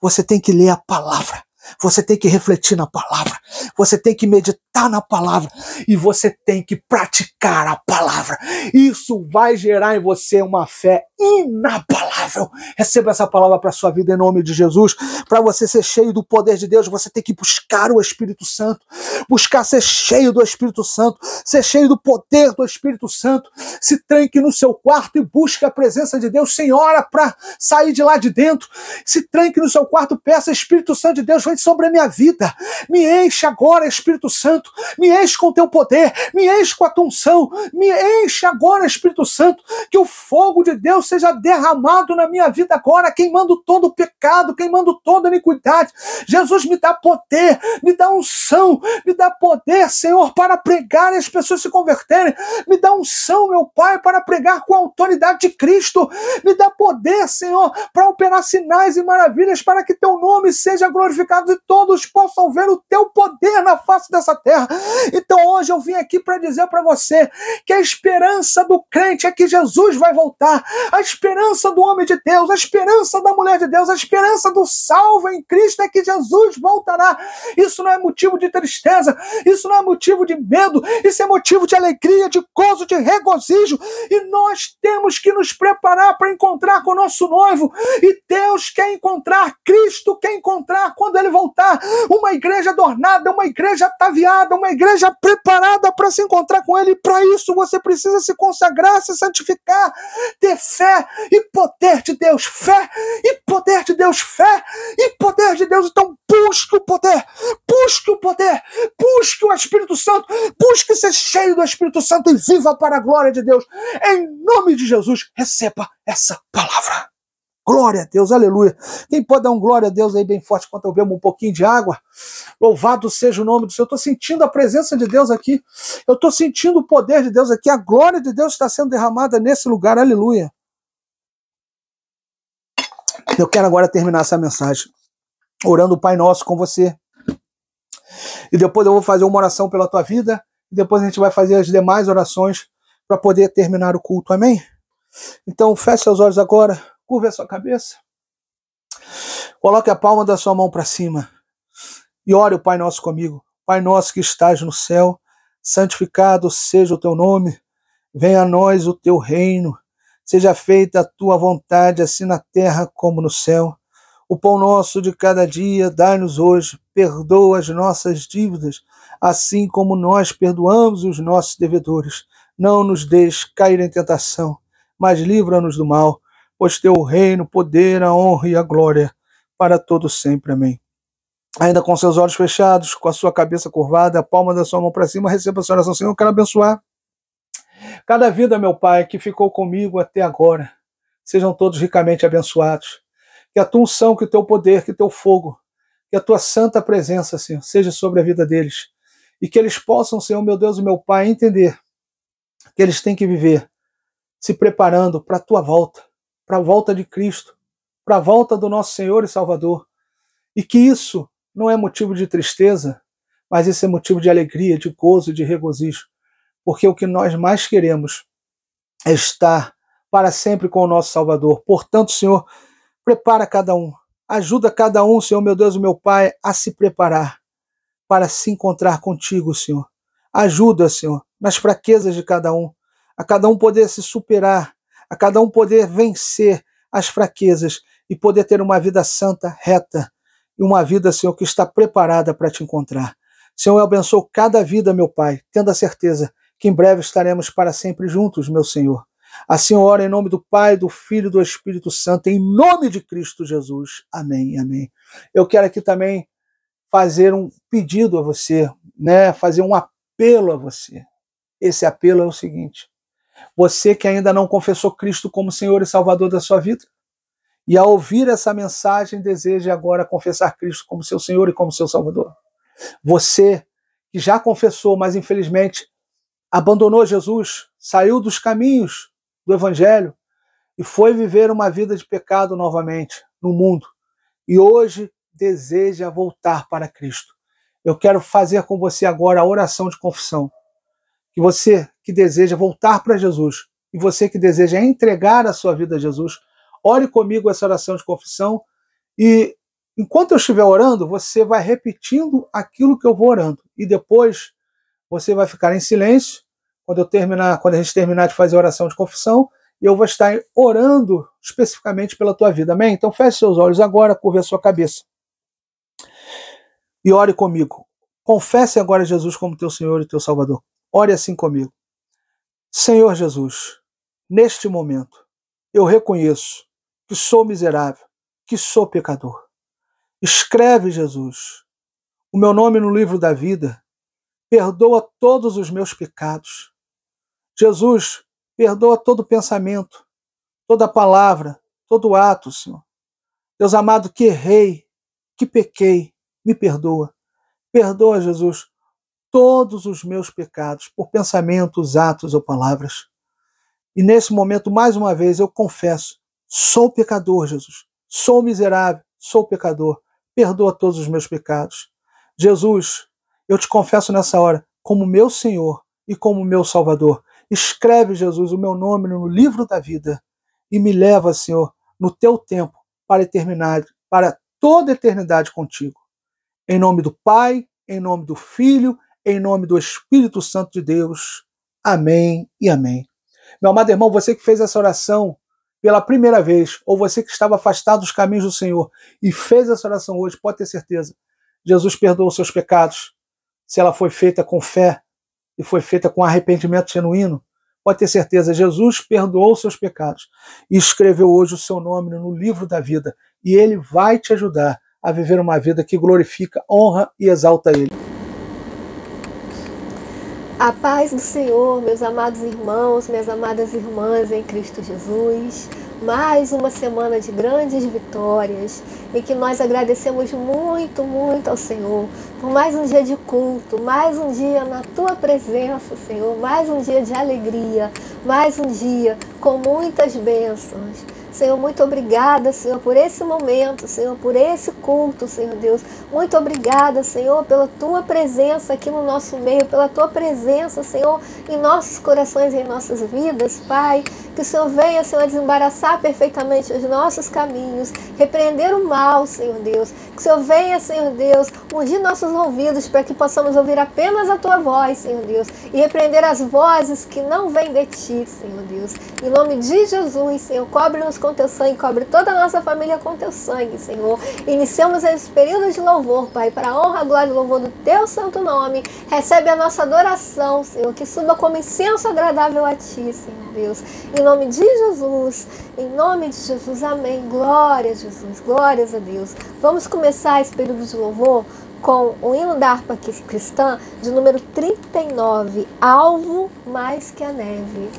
você tem que ler a palavra. Você tem que refletir na palavra. Você tem que meditar na palavra. E você tem que praticar a palavra. Isso vai gerar em você uma fé inabalável. Receba essa palavra para a sua vida em nome de Jesus. Para você ser cheio do poder de Deus, você tem que buscar o Espírito Santo. Buscar ser cheio do Espírito Santo. Ser cheio do poder do Espírito Santo. Se tranque no seu quarto e busque a presença de Deus sem hora para sair de lá de dentro. Se tranque no seu quarto, peça: Espírito Santo de Deus, vem sobre a minha vida. Me enche agora, Espírito Santo. Me enche com teu poder. Me enche com a tua unção. Me enche agora, Espírito Santo. Que o fogo de Deus seja derramado na minha vida agora, queimando todo o pecado, queimando toda a iniquidade. Jesus, me dá poder, me dá unção, me dá poder, Senhor, para pregar e as pessoas se converterem. Me dá unção, meu Pai, para pregar com a autoridade de Cristo. Me dá poder, Senhor, para operar sinais e maravilhas, para que teu nome seja glorificado e todos possam ver o teu poder na face dessa terra. Então hoje eu vim aqui para dizer para você que a esperança do crente é que Jesus vai voltar. A esperança do homem de Deus, a esperança da mulher de Deus, a esperança do salvo em Cristo é que Jesus voltará. Isso não é motivo de tristeza, isso não é motivo de medo, isso é motivo de alegria, de gozo, de regozijo. E nós temos que nos preparar para encontrar com o nosso noivo. E Deus quer encontrar, Cristo quer encontrar quando Ele voltar uma igreja adornada, uma igreja ataviada, uma igreja preparada para se encontrar com Ele. E para isso você precisa se consagrar, se santificar, ter fé e poder de Deus. Fé e poder de Deus. Fé e poder de Deus. Então busque o poder, busque o poder, busque o Espírito Santo, busque ser cheio do Espírito Santo e viva para a glória de Deus. Em nome de Jesus, receba essa palavra. Glória a Deus, aleluia. Quem pode dar um glória a Deus aí bem forte enquanto eu bebo um pouquinho de água? Louvado seja o nome do Senhor. Eu estou sentindo a presença de Deus aqui. Eu estou sentindo o poder de Deus aqui. A glória de Deus está sendo derramada nesse lugar, aleluia. Eu quero agora terminar essa mensagem orando o Pai Nosso com você. E depois eu vou fazer uma oração pela tua vida. E depois a gente vai fazer as demais orações para poder terminar o culto, amém? Então feche seus olhos agora. Curva a sua cabeça. Coloque a palma da sua mão para cima. E ore o Pai Nosso comigo. Pai nosso que estás no céu, santificado seja o teu nome. Venha a nós o teu reino. Seja feita a tua vontade, assim na terra como no céu. O pão nosso de cada dia dai-nos hoje. Perdoa as nossas dívidas, assim como nós perdoamos os nossos devedores. Não nos deixes cair em tentação, mas livra-nos do mal. Pois teu reino, poder, a honra e a glória para todos sempre. Amém. Ainda com seus olhos fechados, com a sua cabeça curvada, a palma da sua mão para cima, receba a sua oração. Senhor, eu quero abençoar cada vida, meu Pai, que ficou comigo até agora. Sejam todos ricamente abençoados. Que a tua unção, que o teu poder, que o teu fogo, que a tua santa presença, Senhor, seja sobre a vida deles. E que eles possam, Senhor, meu Deus e meu Pai, entender que eles têm que viver se preparando para a tua volta, para a volta de Cristo, para a volta do nosso Senhor e Salvador. E que isso não é motivo de tristeza, mas isso é motivo de alegria, de gozo, de regozijo. Porque o que nós mais queremos é estar para sempre com o nosso Salvador. Portanto, Senhor, prepara cada um, ajuda cada um, Senhor, meu Deus e meu Pai, a se preparar para se encontrar contigo, Senhor. Ajuda, Senhor, nas fraquezas de cada um, a cada um poder se superar, a cada um poder vencer as fraquezas e poder ter uma vida santa, reta, e uma vida, Senhor, que está preparada para te encontrar. Senhor, eu abençoo cada vida, meu Pai, tendo a certeza que em breve estaremos para sempre juntos, meu Senhor. Assim eu oro em nome do Pai, do Filho e do Espírito Santo, em nome de Cristo Jesus. Amém, amém. Eu quero aqui também fazer um pedido a você, né? Fazer um apelo a você. Esse apelo é o seguinte: você que ainda não confessou Cristo como Senhor e Salvador da sua vida, e ao ouvir essa mensagem deseja agora confessar Cristo como seu Senhor e como seu Salvador. Você que já confessou, mas infelizmente abandonou Jesus, saiu dos caminhos do Evangelho e foi viver uma vida de pecado novamente no mundo. E hoje deseja voltar para Cristo. Eu quero fazer com você agora a oração de confissão. que você que deseja voltar para Jesus e você que deseja entregar a sua vida a Jesus, ore comigo essa oração de confissão e enquanto eu estiver orando, você vai repetindo aquilo que eu vou orando e depois você vai ficar em silêncio quando a gente terminar de fazer a oração de confissão, e eu vou estar orando especificamente pela tua vida. Amém? Então feche seus olhos agora, curve a sua cabeça e ore comigo. Confesse agora Jesus como teu Senhor e teu Salvador. Ore assim comigo. Senhor Jesus, neste momento, eu reconheço que sou miserável, que sou pecador. Escreve, Jesus, o meu nome no livro da vida. Perdoa todos os meus pecados. Jesus, perdoa todo pensamento, toda palavra, todo ato, Senhor. Deus amado, que errei, que pequei, me perdoa. Perdoa, Jesus, todos os meus pecados, por pensamentos, atos ou palavras. E nesse momento, mais uma vez, eu confesso, sou pecador, Jesus. Sou miserável, sou pecador. Perdoa todos os meus pecados. Jesus, eu te confesso nessa hora, como meu Senhor e como meu Salvador. Escreve, Jesus, o meu nome no livro da vida e me leva, Senhor, no teu tempo para a eternidade, para toda a eternidade contigo. Em nome do Pai, em nome do Filho, em nome do Espírito Santo de Deus. Amém e amém. Meu amado irmão, você que fez essa oração pela primeira vez, ou você que estava afastado dos caminhos do Senhor e fez essa oração hoje, pode ter certeza, Jesus perdoa os seus pecados. Se ela foi feita com fé e foi feita com arrependimento genuíno, pode ter certeza, Jesus perdoou os seus pecados e escreveu hoje o seu nome no livro da vida. E Ele vai te ajudar a viver uma vida que glorifica, honra e exalta Ele. A paz do Senhor, meus amados irmãos, minhas amadas irmãs em Cristo Jesus. Mais uma semana de grandes vitórias, em que nós agradecemos muito, muito ao Senhor por mais um dia de culto, mais um dia na Tua presença, Senhor, mais um dia de alegria, mais um dia com muitas bênçãos. Senhor, muito obrigada, Senhor, por esse momento, Senhor, por esse culto, Senhor Deus. Muito obrigada, Senhor, pela Tua presença aqui no nosso meio, pela Tua presença, Senhor, em nossos corações e em nossas vidas, Pai. Que o Senhor venha, Senhor, desembaraçar perfeitamente os nossos caminhos, repreender o mal, Senhor Deus. Que o Senhor venha, Senhor Deus, ungir nossos ouvidos para que possamos ouvir apenas a Tua voz, Senhor Deus, e repreender as vozes que não vêm de Ti, Senhor Deus. Em nome de Jesus, Senhor, cobre-nos com Teu sangue, cobre toda a nossa família com Teu sangue, Senhor. Iniciamos esse período de louvor, Pai, para a honra, glória e louvor do Teu santo nome. Recebe a nossa adoração, Senhor, que suba como incenso agradável a Ti, Senhor Deus. Em nome de Jesus, amém. Glória a Jesus, glórias a Deus. Vamos começar esse período de louvor com o hino da harpa cristã de número 39, Alvo Mais que a Neve.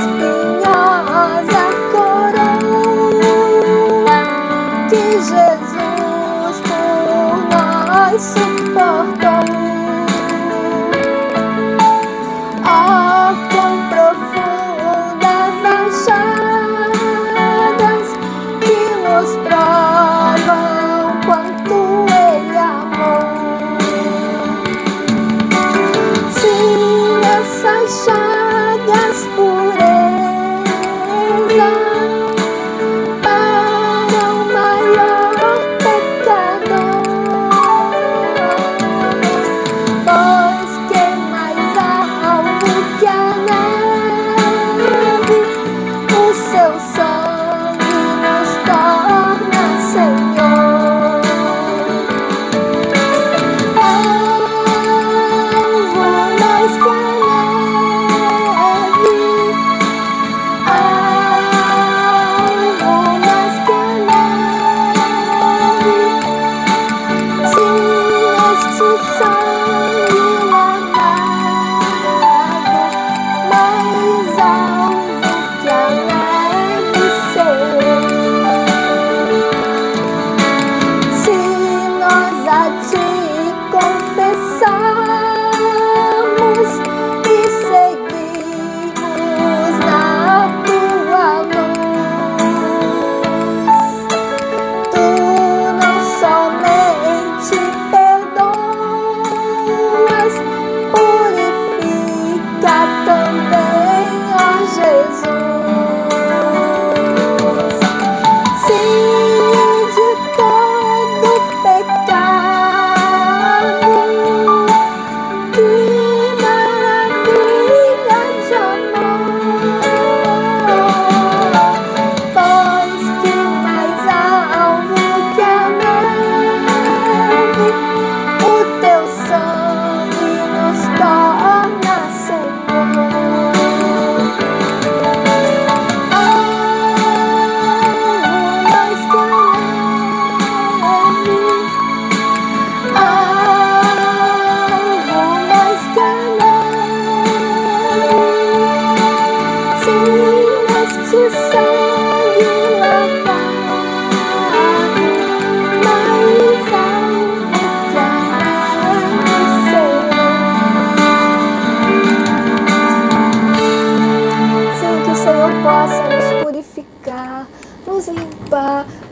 Espinhosa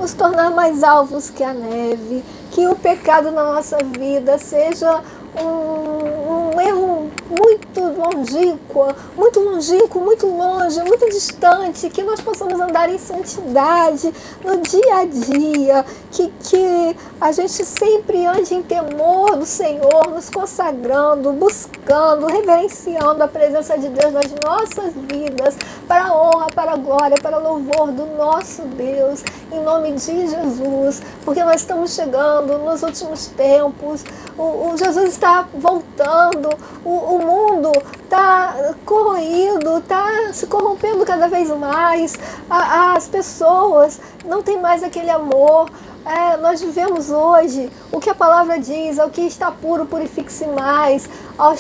nos tornar mais alvos que a neve, que o pecado na nossa vida seja um erro muito longínquo, muito longe, muito distante, que nós possamos andar em santidade no dia a dia, que a gente sempre ande em temor do Senhor, nos consagrando, buscando, reverenciando a presença de Deus nas nossas vidas, para a honra, para a glória, para o louvor do nosso Deus, em nome de Jesus, porque nós estamos chegando nos últimos tempos, o Jesus está voltando, o mundo está corroído, está se corrompendo cada vez mais, as pessoas não têm mais aquele amor. Nós vivemos hoje o que a palavra diz: ao que está puro, purifique-se mais, ao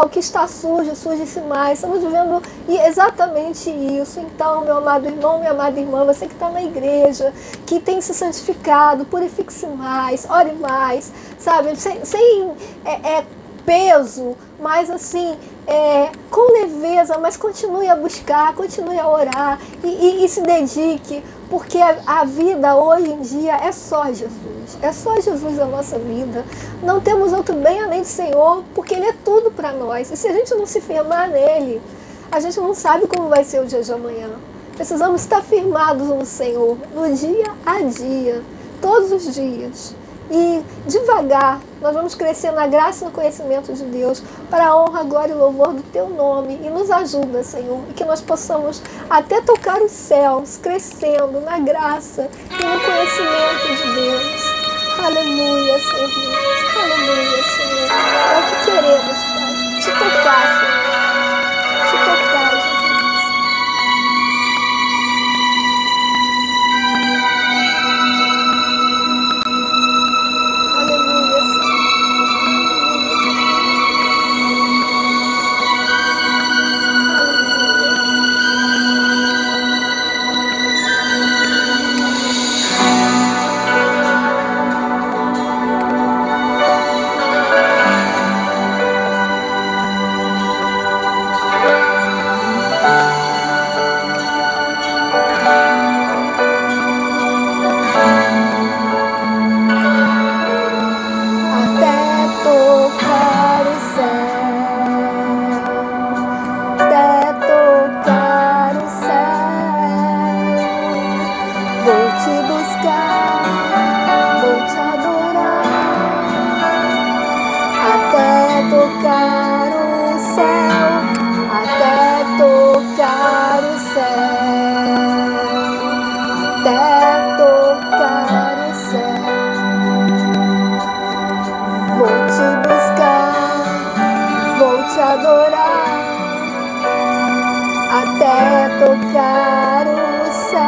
que está sujo, suje-se mais. Estamos vivendo exatamente isso. Então, meu amado irmão, minha amada irmã, você que está na igreja, que tem se santificado, purifique-se mais, ore mais, sabe? Sem peso, mas assim, com leveza, mas continue a buscar, continue a orar e se dedique, porque a vida hoje em dia é só Jesus, a nossa vida. Não temos outro bem além do Senhor, porque Ele é tudo para nós. E se a gente não se firmar nele, a gente não sabe como vai ser o dia de amanhã. Precisamos estar firmados no Senhor, no dia a dia, todos os dias. E devagar nós vamos crescer na graça e no conhecimento de Deus, para a honra, glória e louvor do Teu nome. E nos ajuda, Senhor, e que nós possamos até tocar os céus, crescendo na graça e no conhecimento de Deus. Aleluia, Senhor. Aleluia, Senhor. É o que queremos, Pai. Te tocar, Senhor. Te tocar, Jesus. tocar o céu.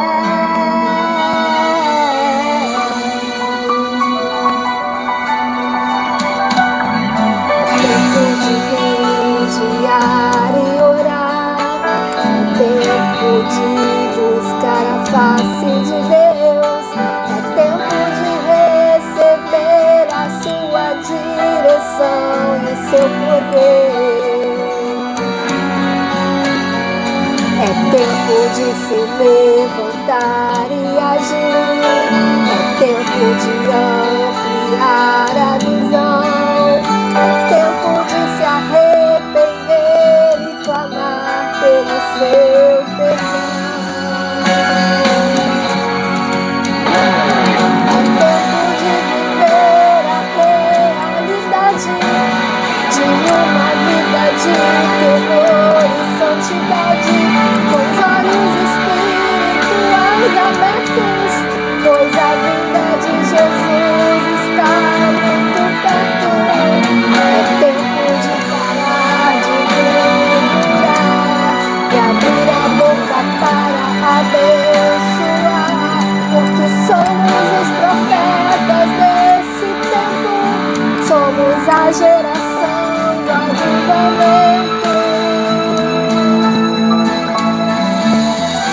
Tempo de vigiar e orar, tempo de buscar a face de Deus, é tempo de receber a sua direção e o seu poder. É tempo de se levantar e agir, é tempo de ampliar a visão, é tempo de se arrepender e clamar pelo seu perdão. É tempo de viver a realidade de uma vida de temor e santidade, com os olhos espirituais abertos, pois a vinda de Jesus está muito perto. É tempo de parar de murmurar e abrir a boca para abençoar, porque somos os profetas desse tempo, somos a geração do avivamento.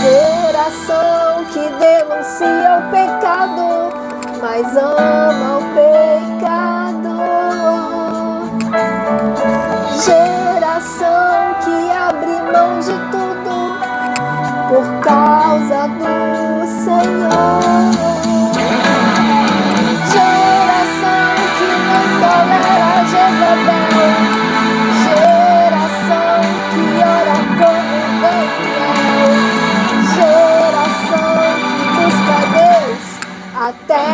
Geração que denuncia o pecado, mas ama o pecado. Geração que abre mão de tudo por causa do Senhor. Geração que não tolera Jezabel. Geração que ora como Daniel. Geração que busca Deus até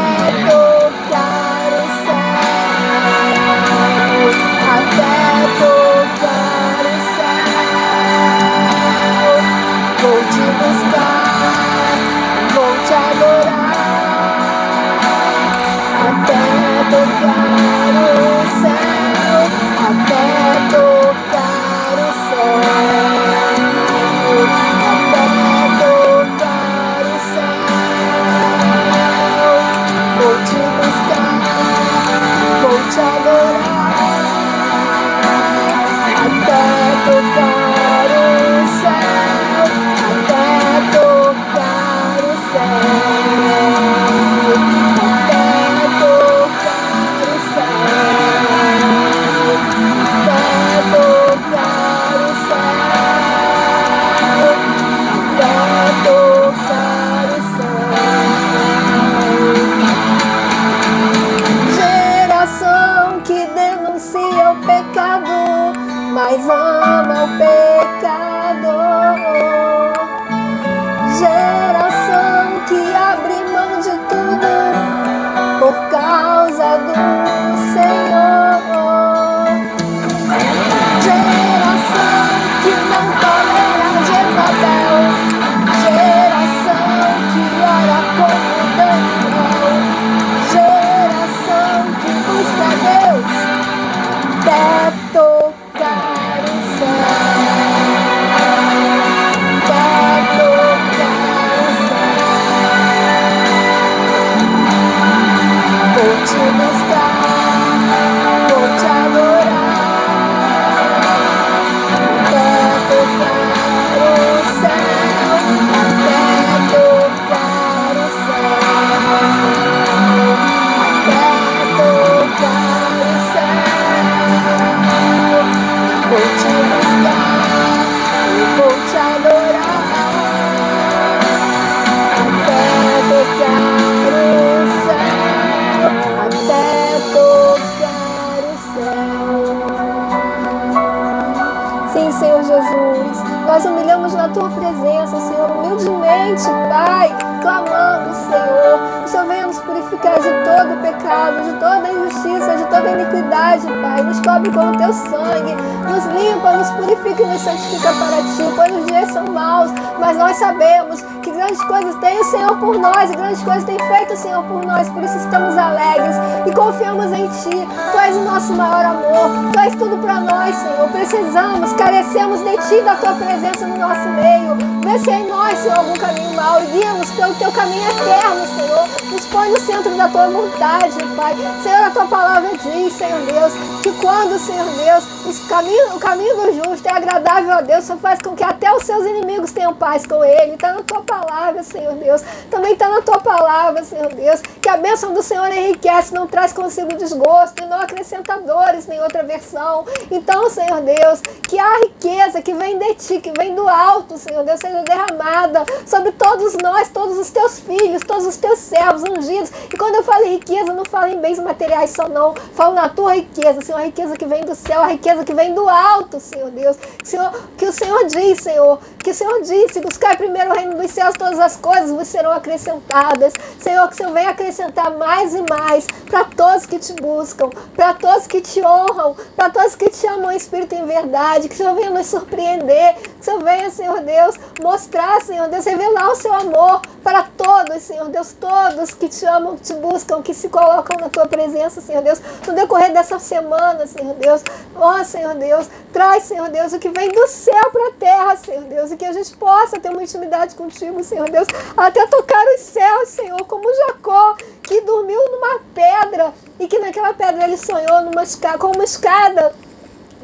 tocar o céu, até tocar o céu. Vou te buscar, vou te adorar, até tocar o céu, até tocar o céu, até tocar o céu. Vou te buscar, vou te adorar, até tocar o céu, até tocar o céu, até tocar o céu, até tocar o céu, até tocar o céu. Geração que denuncia o pecado, mas ama o pecado. Geração que abre mão de tudo por causa do Senhor. Geração que não tolera Jezabel. Geração que ora como Daniel. Geração que busca Deus até tocar o céu, até tocar o céu. Vou te buscar, vou te adorar, até tocar o céu, até tocar o céu, até tocar o céu. Vou te buscar e vou te adorar, até tocar o céu, até tocar o céu. Sim, Senhor Jesus, nós humilhamos na Tua presença, Senhor, humildemente, Pai, clamando, Senhor, que o Senhor venha nos purificar de todo o pecado, de toda a injustiça, de toda a iniquidade, Pai. Nos cobre com o Teu sangue, nos limpa, nos purifica e nos santifica para Ti, pois os dias são maus, mas nós sabemos que grandes coisas tem o Senhor por nós, e grandes coisas tem feito o Senhor por nós, por isso estamos alegres e confiamos em Ti. Tu és o nosso maior amor, Tu és tudo para nós, Senhor. Precisamos, carecemos de Ti, da Tua presença no nosso meio. Vê se em nós, Senhor, algum caminho mau e guia-nos pelo Teu caminho eterno, Senhor. Nos põe no centro da Tua vontade, Pai. Senhor, a Tua palavra diz, Senhor Deus, que quando, Senhor Deus, o caminho do justo é agradável a Deus, só faz com que até os seus inimigos tenham paz com Ele. Está na Tua palavra, Senhor Deus. Também está na Tua palavra, Senhor Deus, que a bênção do Senhor enriquece, não traz consigo desgosto e não acrescenta dores, nem outra versão. Então, Senhor Deus, que a riqueza que vem de Ti, que vem do alto, Senhor Deus, seja derramada sobre todos nós, todos os Teus filhos, todos os Teus servos ungidos. E quando eu falo em riqueza, não falo em bens materiais só não, falo na Tua riqueza, Senhor, a riqueza que vem do céu, a riqueza que vem do alto, Senhor Deus. Senhor, que o Senhor diz, Senhor, que o Senhor disse, buscar primeiro o reino dos céus, todas as coisas vos serão acrescentadas. Senhor, que o Senhor venha acrescentar mais e mais para todos que Te buscam, para todos que Te honram, para todos que Te amam em espírito e em verdade, que o Senhor venha nos surpreender, que o Senhor venha, Senhor Deus, mostrar, Senhor Deus, revelar o Seu amor para todos, Senhor Deus, todos que Te amam, que Te buscam, que se colocam na Tua presença, Senhor Deus, no decorrer dessa semana, Senhor Deus. Ó, Senhor Deus, traz, Senhor Deus, o que vem do céu para a terra, Senhor Deus, e que a gente possa ter uma intimidade contigo, Senhor Deus, até tocar os céus, Senhor, como Jacó, que dormiu numa pedra e que naquela pedra ele sonhou com uma escada,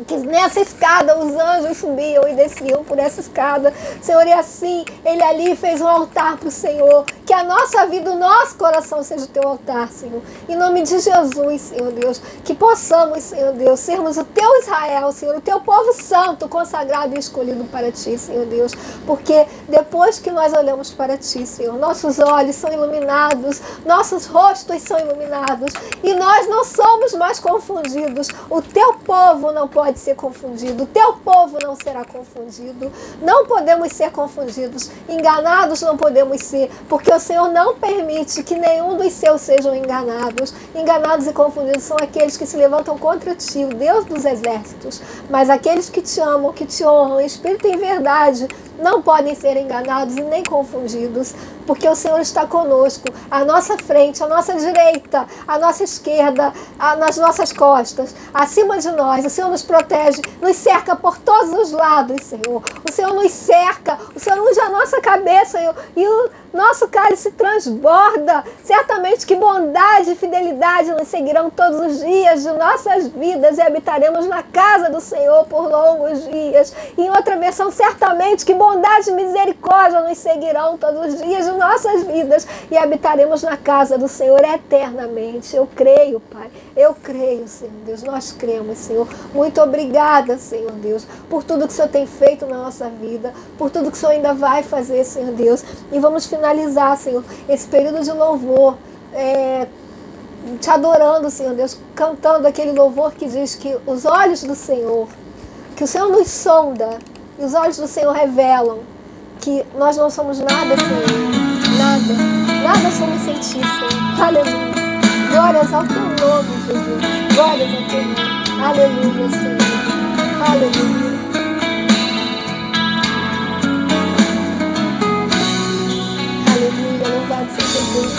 que nessa escada os anjos subiam e desciam por essa escada, Senhor, e assim ele ali fez um altar para o Senhor. Que a nossa vida, o nosso coração seja o Teu altar, Senhor, em nome de Jesus, Senhor Deus, que possamos, Senhor Deus, sermos o Teu Israel, Senhor, o Teu povo santo, consagrado e escolhido para Ti, Senhor Deus, porque depois que nós olhamos para Ti, Senhor, nossos olhos são iluminados, nossos rostos são iluminados e nós não somos mais confundidos. O Teu povo não pode ser confundido, o Teu povo não será confundido, não podemos ser confundidos, enganados não podemos ser, porque o Senhor não permite que nenhum dos Seus sejam enganados. Enganados e confundidos são aqueles que se levantam contra Ti, o Deus dos exércitos, mas aqueles que Te amam, que Te honram em espírito e em verdade, não podem ser enganados e nem confundidos, porque o Senhor está conosco, à nossa frente, à nossa direita, à nossa esquerda, nas nossas costas, acima de nós. O Senhor nos protege, nos cerca por todos os lados, Senhor. O Senhor nos cerca, o Senhor unge a nossa cabeça e o nosso cálice transborda. Certamente que bondade e fidelidade nos seguirão todos os dias de nossas vidas e habitaremos na casa do Senhor por longos dias. Em outra versão, certamente que bondade e misericórdia nos seguirão todos os dias de nossas vidas e habitaremos na casa do Senhor eternamente. Eu creio, Pai. Eu creio, Senhor Deus. Nós cremos, Senhor. Muito obrigada, Senhor Deus, por tudo que o Senhor tem feito na nossa vida, por tudo que o Senhor ainda vai fazer, Senhor Deus. E vamos finalizar, Senhor, esse período de louvor, Te adorando, Senhor Deus, cantando aquele louvor que diz que os olhos do Senhor, que o Senhor nos sonda e os olhos do Senhor revelam que nós não somos nada, Senhor, nada somos sem Ti, Senhor. Aleluia. Glórias ao Teu nome, Jesus. Glórias ao Teu nome. Aleluia, Senhor. Aleluia. Aleluia, louvado seja Deus.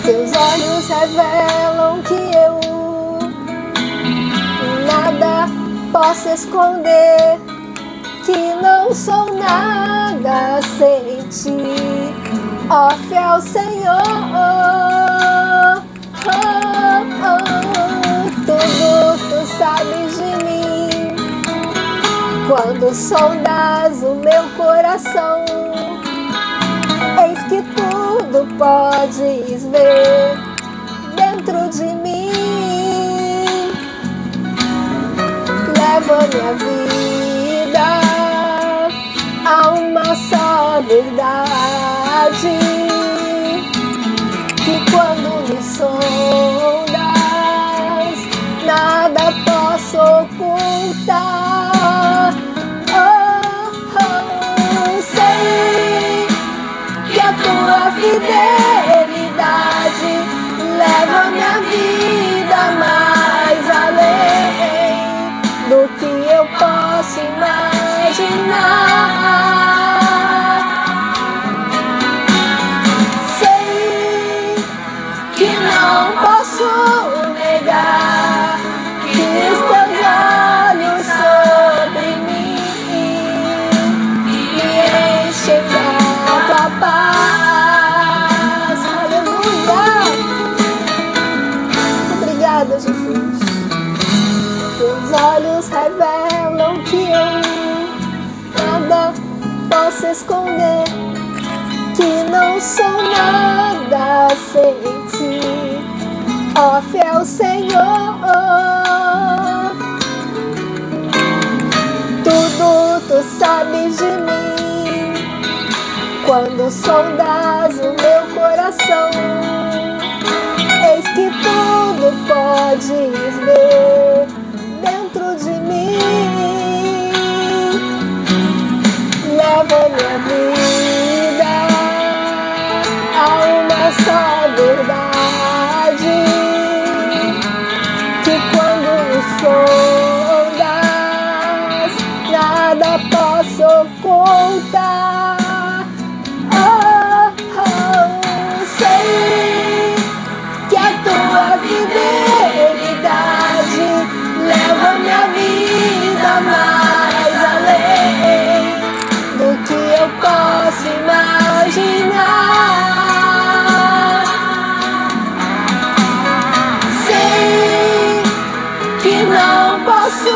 Teus olhos revelam que eu nada posso esconder, que não sou nada sem Ti, ó fiel Senhor. Tudo Tu sabes de mim, quando sondas o meu coração, eis que tudo podes ver dentro de mim. Leva minha vida a uma só verdade, que quando me sondas, nada posso ocultar. Sei que a Tua fidelidade leva minha vida mais além do que eu posso imaginar. posso esconder que não sou nada sem ti, ó fiel Senhor. Tudo tu sabes de mim, quando sondas o meu coração, eis que tudo podes ver dentro de mim. Leva minha vida a uma só verdade, que quando me sondas, nada posso ocultar. Sei que a tua fidelidade leva minha vida mais além do que eu posso imaginar. Sei que não posso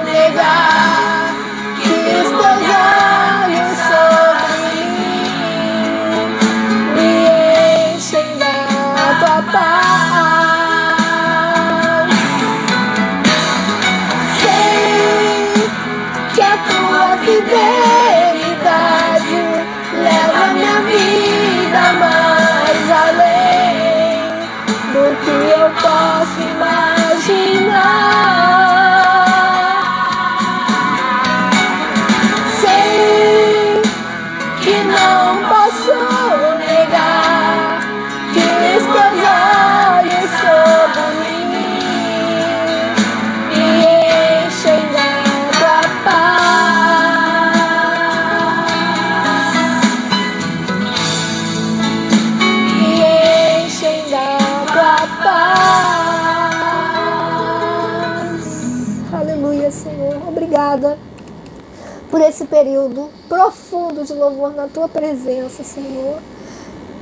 negar que os teus olhos sobre mim me enchem da tua paz. Sei que a tua fidelidade leva minha vida mais além do que eu posso imaginar. Sei que não posso negar que os teus olhos sobre mim me enchem da tua paz, me enchem da tua paz. Aleluia, Senhor. Obrigada por esse período profundo de louvor na tua presença, Senhor.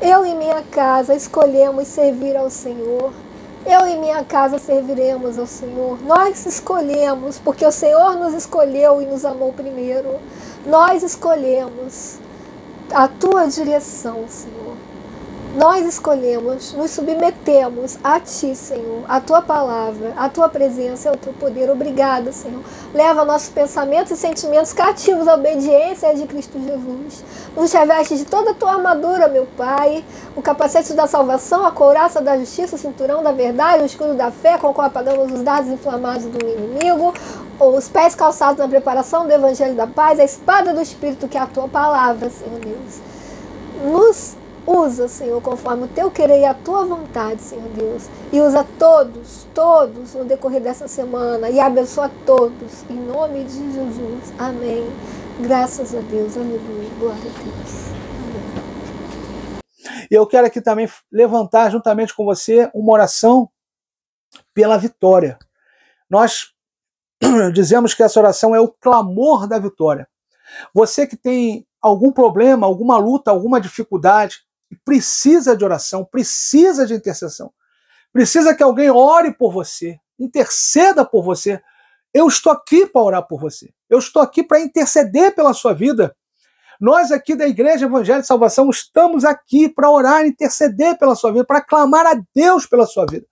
Eu e minha casa escolhemos servir ao Senhor. Eu e minha casa serviremos ao Senhor. Nós escolhemos, porque o Senhor nos escolheu e nos amou primeiro. Nós escolhemos a tua direção, Senhor. Nós escolhemos, nos submetemos a Ti, Senhor, a Tua palavra, a Tua presença e ao Teu poder. Obrigada, Senhor. Leva nossos pensamentos e sentimentos cativos à obediência de Cristo Jesus. Nos reveste de toda a Tua armadura, meu Pai, o capacete da salvação, a couraça da justiça, o cinturão da verdade, o escudo da fé, com o qual apagamos os dardos inflamados do inimigo, os pés calçados na preparação do Evangelho da paz, a espada do Espírito, que é a Tua palavra, Senhor Deus. Nos usa, Senhor, conforme o Teu querer e a Tua vontade, Senhor Deus. E usa todos no decorrer dessa semana. E abençoa todos. Em nome de Jesus. Amém. Graças a Deus. Aleluia. Glória a Deus. Amém. E eu quero aqui também levantar juntamente com você uma oração pela vitória. Nós dizemos que essa oração é o clamor da vitória. Você que tem algum problema, alguma luta, alguma dificuldade, precisa de oração, precisa de intercessão, precisa que alguém ore por você, interceda por você. Eu estou aqui para orar por você, eu estou aqui para interceder pela sua vida. Nós aqui da Igreja Evangelho de Salvação estamos aqui para orar, interceder pela sua vida, para clamar a Deus pela sua vida.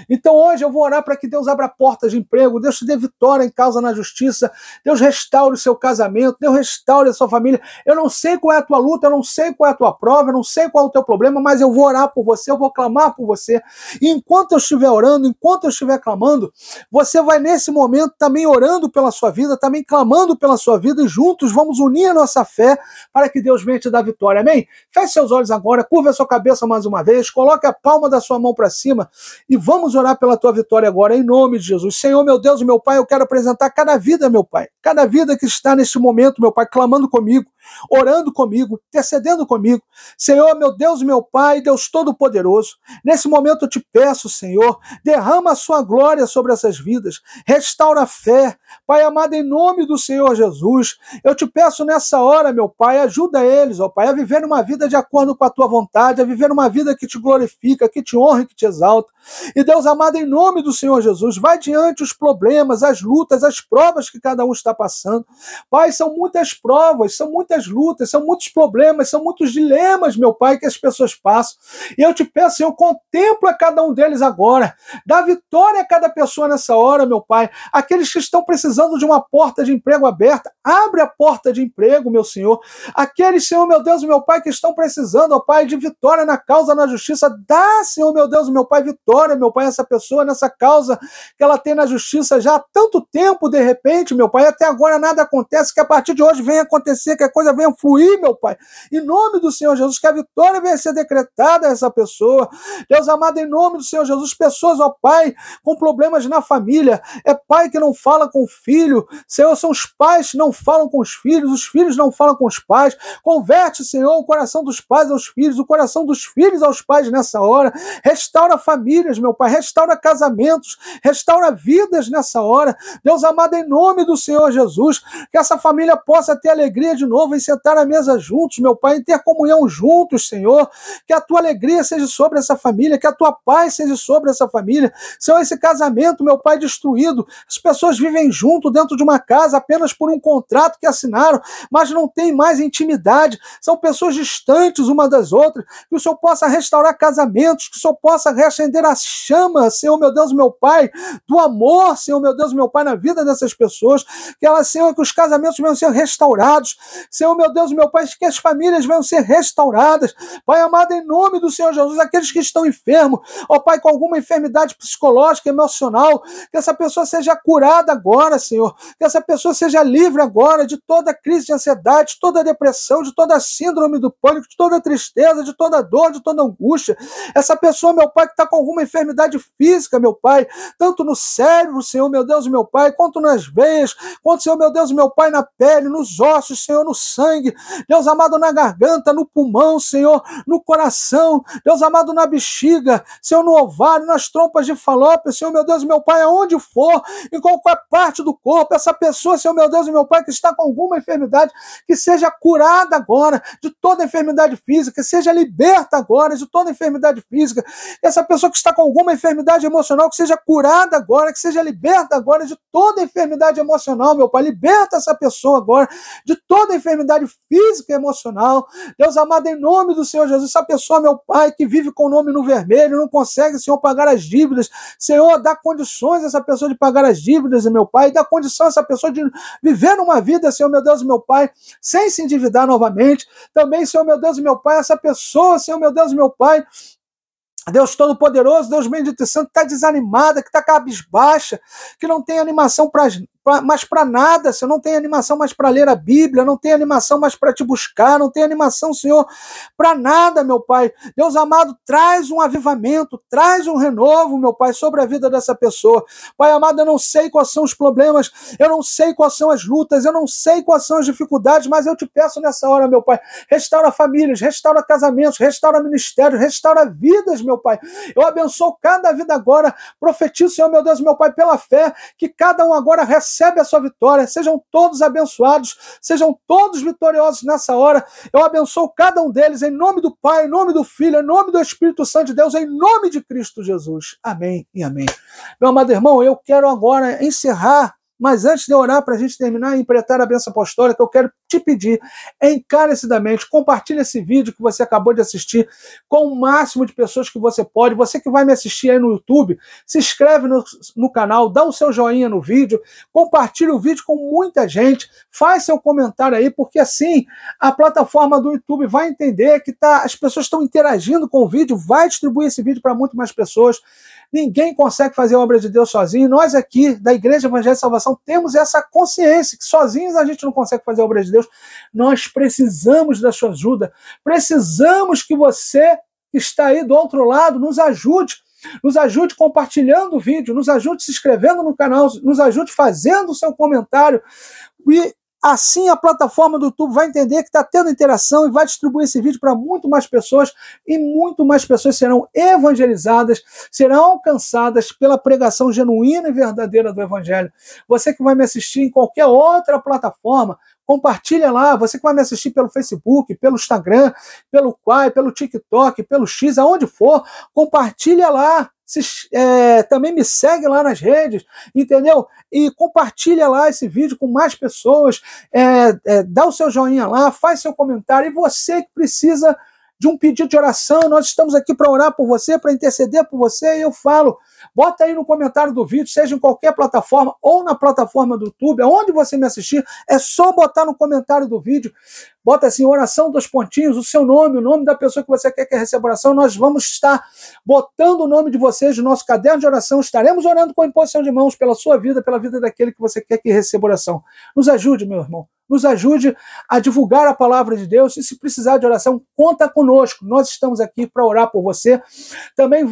Então hoje eu vou orar para que Deus abra portas de emprego, Deus te dê vitória em causa na justiça, Deus restaure o seu casamento, Deus restaure a sua família. Eu não sei qual é a tua luta, eu não sei qual é a tua prova, eu não sei qual é o teu problema, mas eu vou orar por você, eu vou clamar por você. E enquanto eu estiver orando, enquanto eu estiver clamando, você vai nesse momento também orando pela sua vida, também clamando pela sua vida, e juntos vamos unir a nossa fé para que Deus venha te dar vitória. Amém? Feche seus olhos agora, curva a sua cabeça mais uma vez, coloque a palma da sua mão para cima e vamos orar pela tua vitória agora, em nome de Jesus. Senhor, meu Deus e meu Pai, eu quero apresentar cada vida, meu Pai, cada vida que está neste momento, meu Pai, clamando comigo, orando comigo, intercedendo comigo. Senhor, meu Deus e meu Pai, Deus Todo-Poderoso, nesse momento eu te peço, Senhor, derrama a sua glória sobre essas vidas, restaura a fé, Pai amado, em nome do Senhor Jesus. Eu te peço nessa hora, meu Pai, ajuda eles, ó Pai, a viver uma vida de acordo com a tua vontade, a viver uma vida que te glorifica, que te honra e que te exalta. E Deus amado, em nome do Senhor Jesus, vai diante os problemas, as lutas, as provas que cada um está passando. Pai, são muitas provas, são muitas lutas, são muitos problemas, são muitos dilemas, meu Pai, que as pessoas passam. E eu te peço, Senhor, contempla cada um deles agora. Dá vitória a cada pessoa nessa hora, meu Pai. Aqueles que estão precisando de uma porta de emprego aberta, abre a porta de emprego, meu Senhor. Aqueles, Senhor, meu Deus, meu Pai, que estão precisando, ó Pai, de vitória na causa, na justiça, dá, Senhor, meu Deus, meu Pai, vitória, meu Pai, essa pessoa, nessa causa que ela tem na justiça já há tanto tempo, de repente, meu Pai, até agora nada acontece, que a partir de hoje venha acontecer, que a coisa venha fluir, meu Pai. Em nome do Senhor Jesus, que a vitória venha ser decretada a essa pessoa. Deus amado, em nome do Senhor Jesus, pessoas, ó Pai, com problemas na família, é pai que não fala com o filho, Senhor, são os pais que não falam com os filhos não falam com os pais. Converte, Senhor, o coração dos pais aos filhos, o coração dos filhos aos pais nessa hora. Restaura famílias, meu Pai, restaura casamentos, restaura vidas nessa hora. Deus amado, em nome do Senhor Jesus, que essa família possa ter alegria de novo em sentar à mesa juntos, meu Pai, em ter comunhão juntos, Senhor. Que a tua alegria seja sobre essa família, que a tua paz seja sobre essa família. Senhor, esse casamento, meu Pai, destruído, as pessoas vivem junto dentro de uma casa apenas por um contrato que assinaram, mas não tem mais intimidade, são pessoas distantes uma das outras. Que o Senhor possa restaurar casamentos, que o Senhor possa reacender a chama, Senhor, meu Deus, meu Pai, do amor, Senhor, meu Deus, meu Pai, na vida dessas pessoas, que elas, Senhor, que os casamentos venham ser restaurados, Senhor, meu Deus, meu Pai, que as famílias venham ser restauradas, Pai amado, em nome do Senhor Jesus, aqueles que estão enfermos, ó Pai, com alguma enfermidade psicológica, emocional, que essa pessoa seja curada agora, Senhor, que essa pessoa seja livre agora de toda crise de ansiedade, de toda depressão, de toda síndrome do pânico, de toda tristeza, de toda dor, de toda angústia. Essa pessoa, meu Pai, que está com alguma enfermidade física, meu Pai, tanto no cérebro, Senhor, meu Deus, meu Pai, quanto nas veias, quanto, Senhor, meu Deus, meu Pai, na pele, nos ossos, Senhor, no sangue, Deus amado, na garganta, no pulmão, Senhor, no coração, Deus amado, na bexiga, Senhor, no ovário, nas trompas de Falópio, Senhor, meu Deus, meu Pai, aonde for, em qualquer parte do corpo, essa pessoa, Senhor, meu Deus, meu Pai, que está com alguma enfermidade, que seja curada agora de toda enfermidade física, que seja liberta agora de toda enfermidade física, essa pessoa que está com alguma enfermidade emocional, que seja curada agora, que seja liberta agora de toda enfermidade emocional, meu Pai, liberta essa pessoa agora de toda enfermidade física e emocional, Deus amado, em nome do Senhor Jesus, essa pessoa, meu Pai, que vive com o nome no vermelho, não consegue, Senhor, pagar as dívidas, Senhor, dá condições a essa pessoa de pagar as dívidas, meu Pai, dá condição a essa pessoa de viver numa vida, Senhor, meu Deus, meu Pai, sem se endividar novamente, também, Senhor, meu Deus, meu Pai, essa pessoa, Senhor, meu Deus, meu Pai, Deus Todo-Poderoso, Deus bendito e santo, que está desanimada, que está cabisbaixa, que não tem animação mais para nada, Senhor, não tem animação mais para ler a Bíblia, não tem animação mais para te buscar, não tem animação, Senhor, para nada, meu Pai. Deus amado, traz um avivamento, traz um renovo, meu Pai, sobre a vida dessa pessoa. Pai amado, eu não sei quais são os problemas, eu não sei quais são as lutas, eu não sei quais são as dificuldades, mas eu te peço nessa hora, meu Pai, restaura famílias, restaura casamentos, restaura ministérios, restaura vidas, meu Pai. Eu abençoo cada vida agora, profetizo, Senhor, meu Deus, meu Pai, pela fé, que cada um agora recebe a sua vitória, sejam todos abençoados, sejam todos vitoriosos nessa hora. Eu abençoo cada um deles em nome do Pai, em nome do Filho, em nome do Espírito Santo de Deus, em nome de Cristo Jesus. Amém e amém. Meu amado irmão, eu quero agora encerrar, mas antes de orar para a gente terminar e empreitar a bênção apostólica, eu quero te pedir encarecidamente, compartilhe esse vídeo que você acabou de assistir com o máximo de pessoas que você pode. Você que vai me assistir aí no YouTube, se inscreve no canal, dá o seu joinha no vídeo, compartilhe o vídeo com muita gente, faz seu comentário aí, porque assim a plataforma do YouTube vai entender que as pessoas estão interagindo com o vídeo, vai distribuir esse vídeo para muito mais pessoas. Ninguém consegue fazer a obra de Deus sozinho. Nós aqui, da Igreja Evangélica de Salvação, temos essa consciência que sozinhos a gente não consegue fazer a obra de Deus. Nós precisamos da sua ajuda. Precisamos que você que está aí do outro lado nos ajude. Nos ajude compartilhando o vídeo, nos ajude se inscrevendo no canal, nos ajude fazendo o seu comentário. E assim a plataforma do YouTube vai entender que está tendo interação e vai distribuir esse vídeo para muito mais pessoas, e muito mais pessoas serão evangelizadas, serão alcançadas pela pregação genuína e verdadeira do Evangelho. Você que vai me assistir em qualquer outra plataforma, compartilha lá. Você que vai me assistir pelo Facebook, pelo Instagram, pelo Quai, pelo TikTok, pelo X, aonde for, compartilha lá. também me segue lá nas redes, entendeu? E compartilha lá esse vídeo com mais pessoas, dá o seu joinha lá, faz seu comentário. E você que precisa de um pedido de oração, nós estamos aqui para orar por você, para interceder por você, e eu falo, bota aí no comentário do vídeo, seja em qualquer plataforma, ou na plataforma do YouTube, aonde você me assistir, é só botar no comentário do vídeo, bota assim, oração, 2 pontinhos, o seu nome, o nome da pessoa que você quer que receba oração, nós vamos estar botando o nome de vocês no nosso caderno de oração, estaremos orando com a imposição de mãos pela sua vida, pela vida daquele que você quer que receba oração. Nos ajude, meu irmão. Nos ajude a divulgar a palavra de Deus, e se precisar de oração, conta conosco, nós estamos aqui para orar por você. Também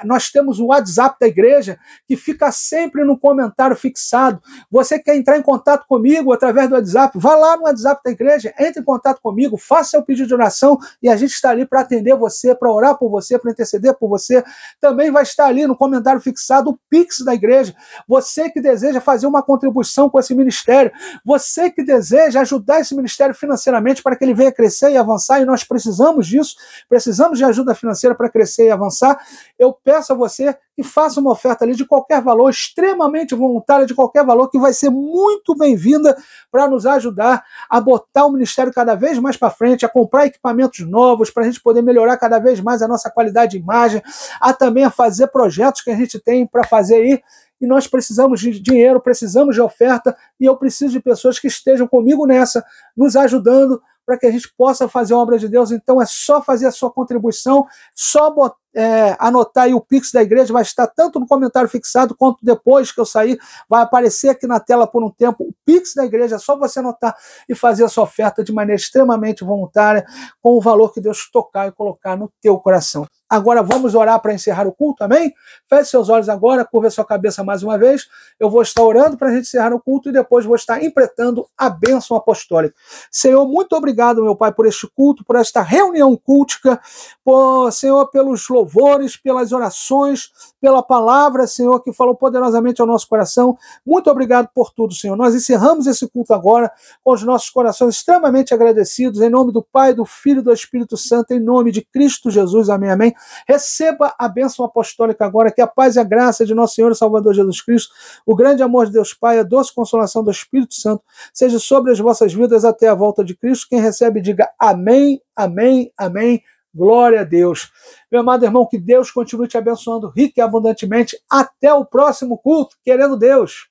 nós temos o WhatsApp da igreja, que fica sempre no comentário fixado. Você quer entrar em contato comigo através do WhatsApp, vá lá no WhatsApp da igreja, entre em contato comigo, faça seu pedido de oração, e a gente está ali para atender você, para orar por você, para interceder por você. Também vai estar ali no comentário fixado o Pix da igreja. Você que deseja fazer uma contribuição com esse ministério, você que deseja ajudar esse ministério financeiramente para que ele venha crescer e avançar, e nós precisamos disso, precisamos de ajuda financeira para crescer e avançar, eu peço a você que faça uma oferta ali de qualquer valor, extremamente voluntária, de qualquer valor, que vai ser muito bem-vinda para nos ajudar a botar o ministério cada vez mais para frente, a comprar equipamentos novos, para a gente poder melhorar cada vez mais a nossa qualidade de imagem, a também a fazer projetos que a gente tem para fazer aí. E nós precisamos de dinheiro, precisamos de oferta, e eu preciso de pessoas que estejam comigo nessa, nos ajudando, para que a gente possa fazer a obra de Deus. Então é só fazer a sua contribuição, só anotar aí o Pix da igreja, vai estar tanto no comentário fixado, quanto depois que eu sair, vai aparecer aqui na tela por um tempo o Pix da igreja, é só você anotar e fazer a sua oferta de maneira extremamente voluntária, com o valor que Deus tocar e colocar no teu coração. Agora vamos orar para encerrar o culto, amém? Feche seus olhos agora, curva a sua cabeça mais uma vez. Eu vou estar orando para a gente encerrar o culto e depois vou estar empretando a bênção apostólica. Senhor, muito obrigado, meu Pai, por este culto, por esta reunião cultica, Senhor, pelos louvores, pelas orações, pela palavra, Senhor, que falou poderosamente ao nosso coração. Muito obrigado por tudo, Senhor. Nós encerramos esse culto agora com os nossos corações extremamente agradecidos, em nome do Pai, do Filho e do Espírito Santo, em nome de Cristo Jesus. Amém, amém. Receba a bênção apostólica agora, que a paz e a graça de nosso Senhor e Salvador Jesus Cristo, o grande amor de Deus Pai, a doce consolação do Espírito Santo, seja sobre as vossas vidas até a volta de Cristo. Quem recebe, diga amém, amém, amém. Glória a Deus. Meu amado irmão, que Deus continue te abençoando rica e abundantemente. Até o próximo culto, querendo Deus.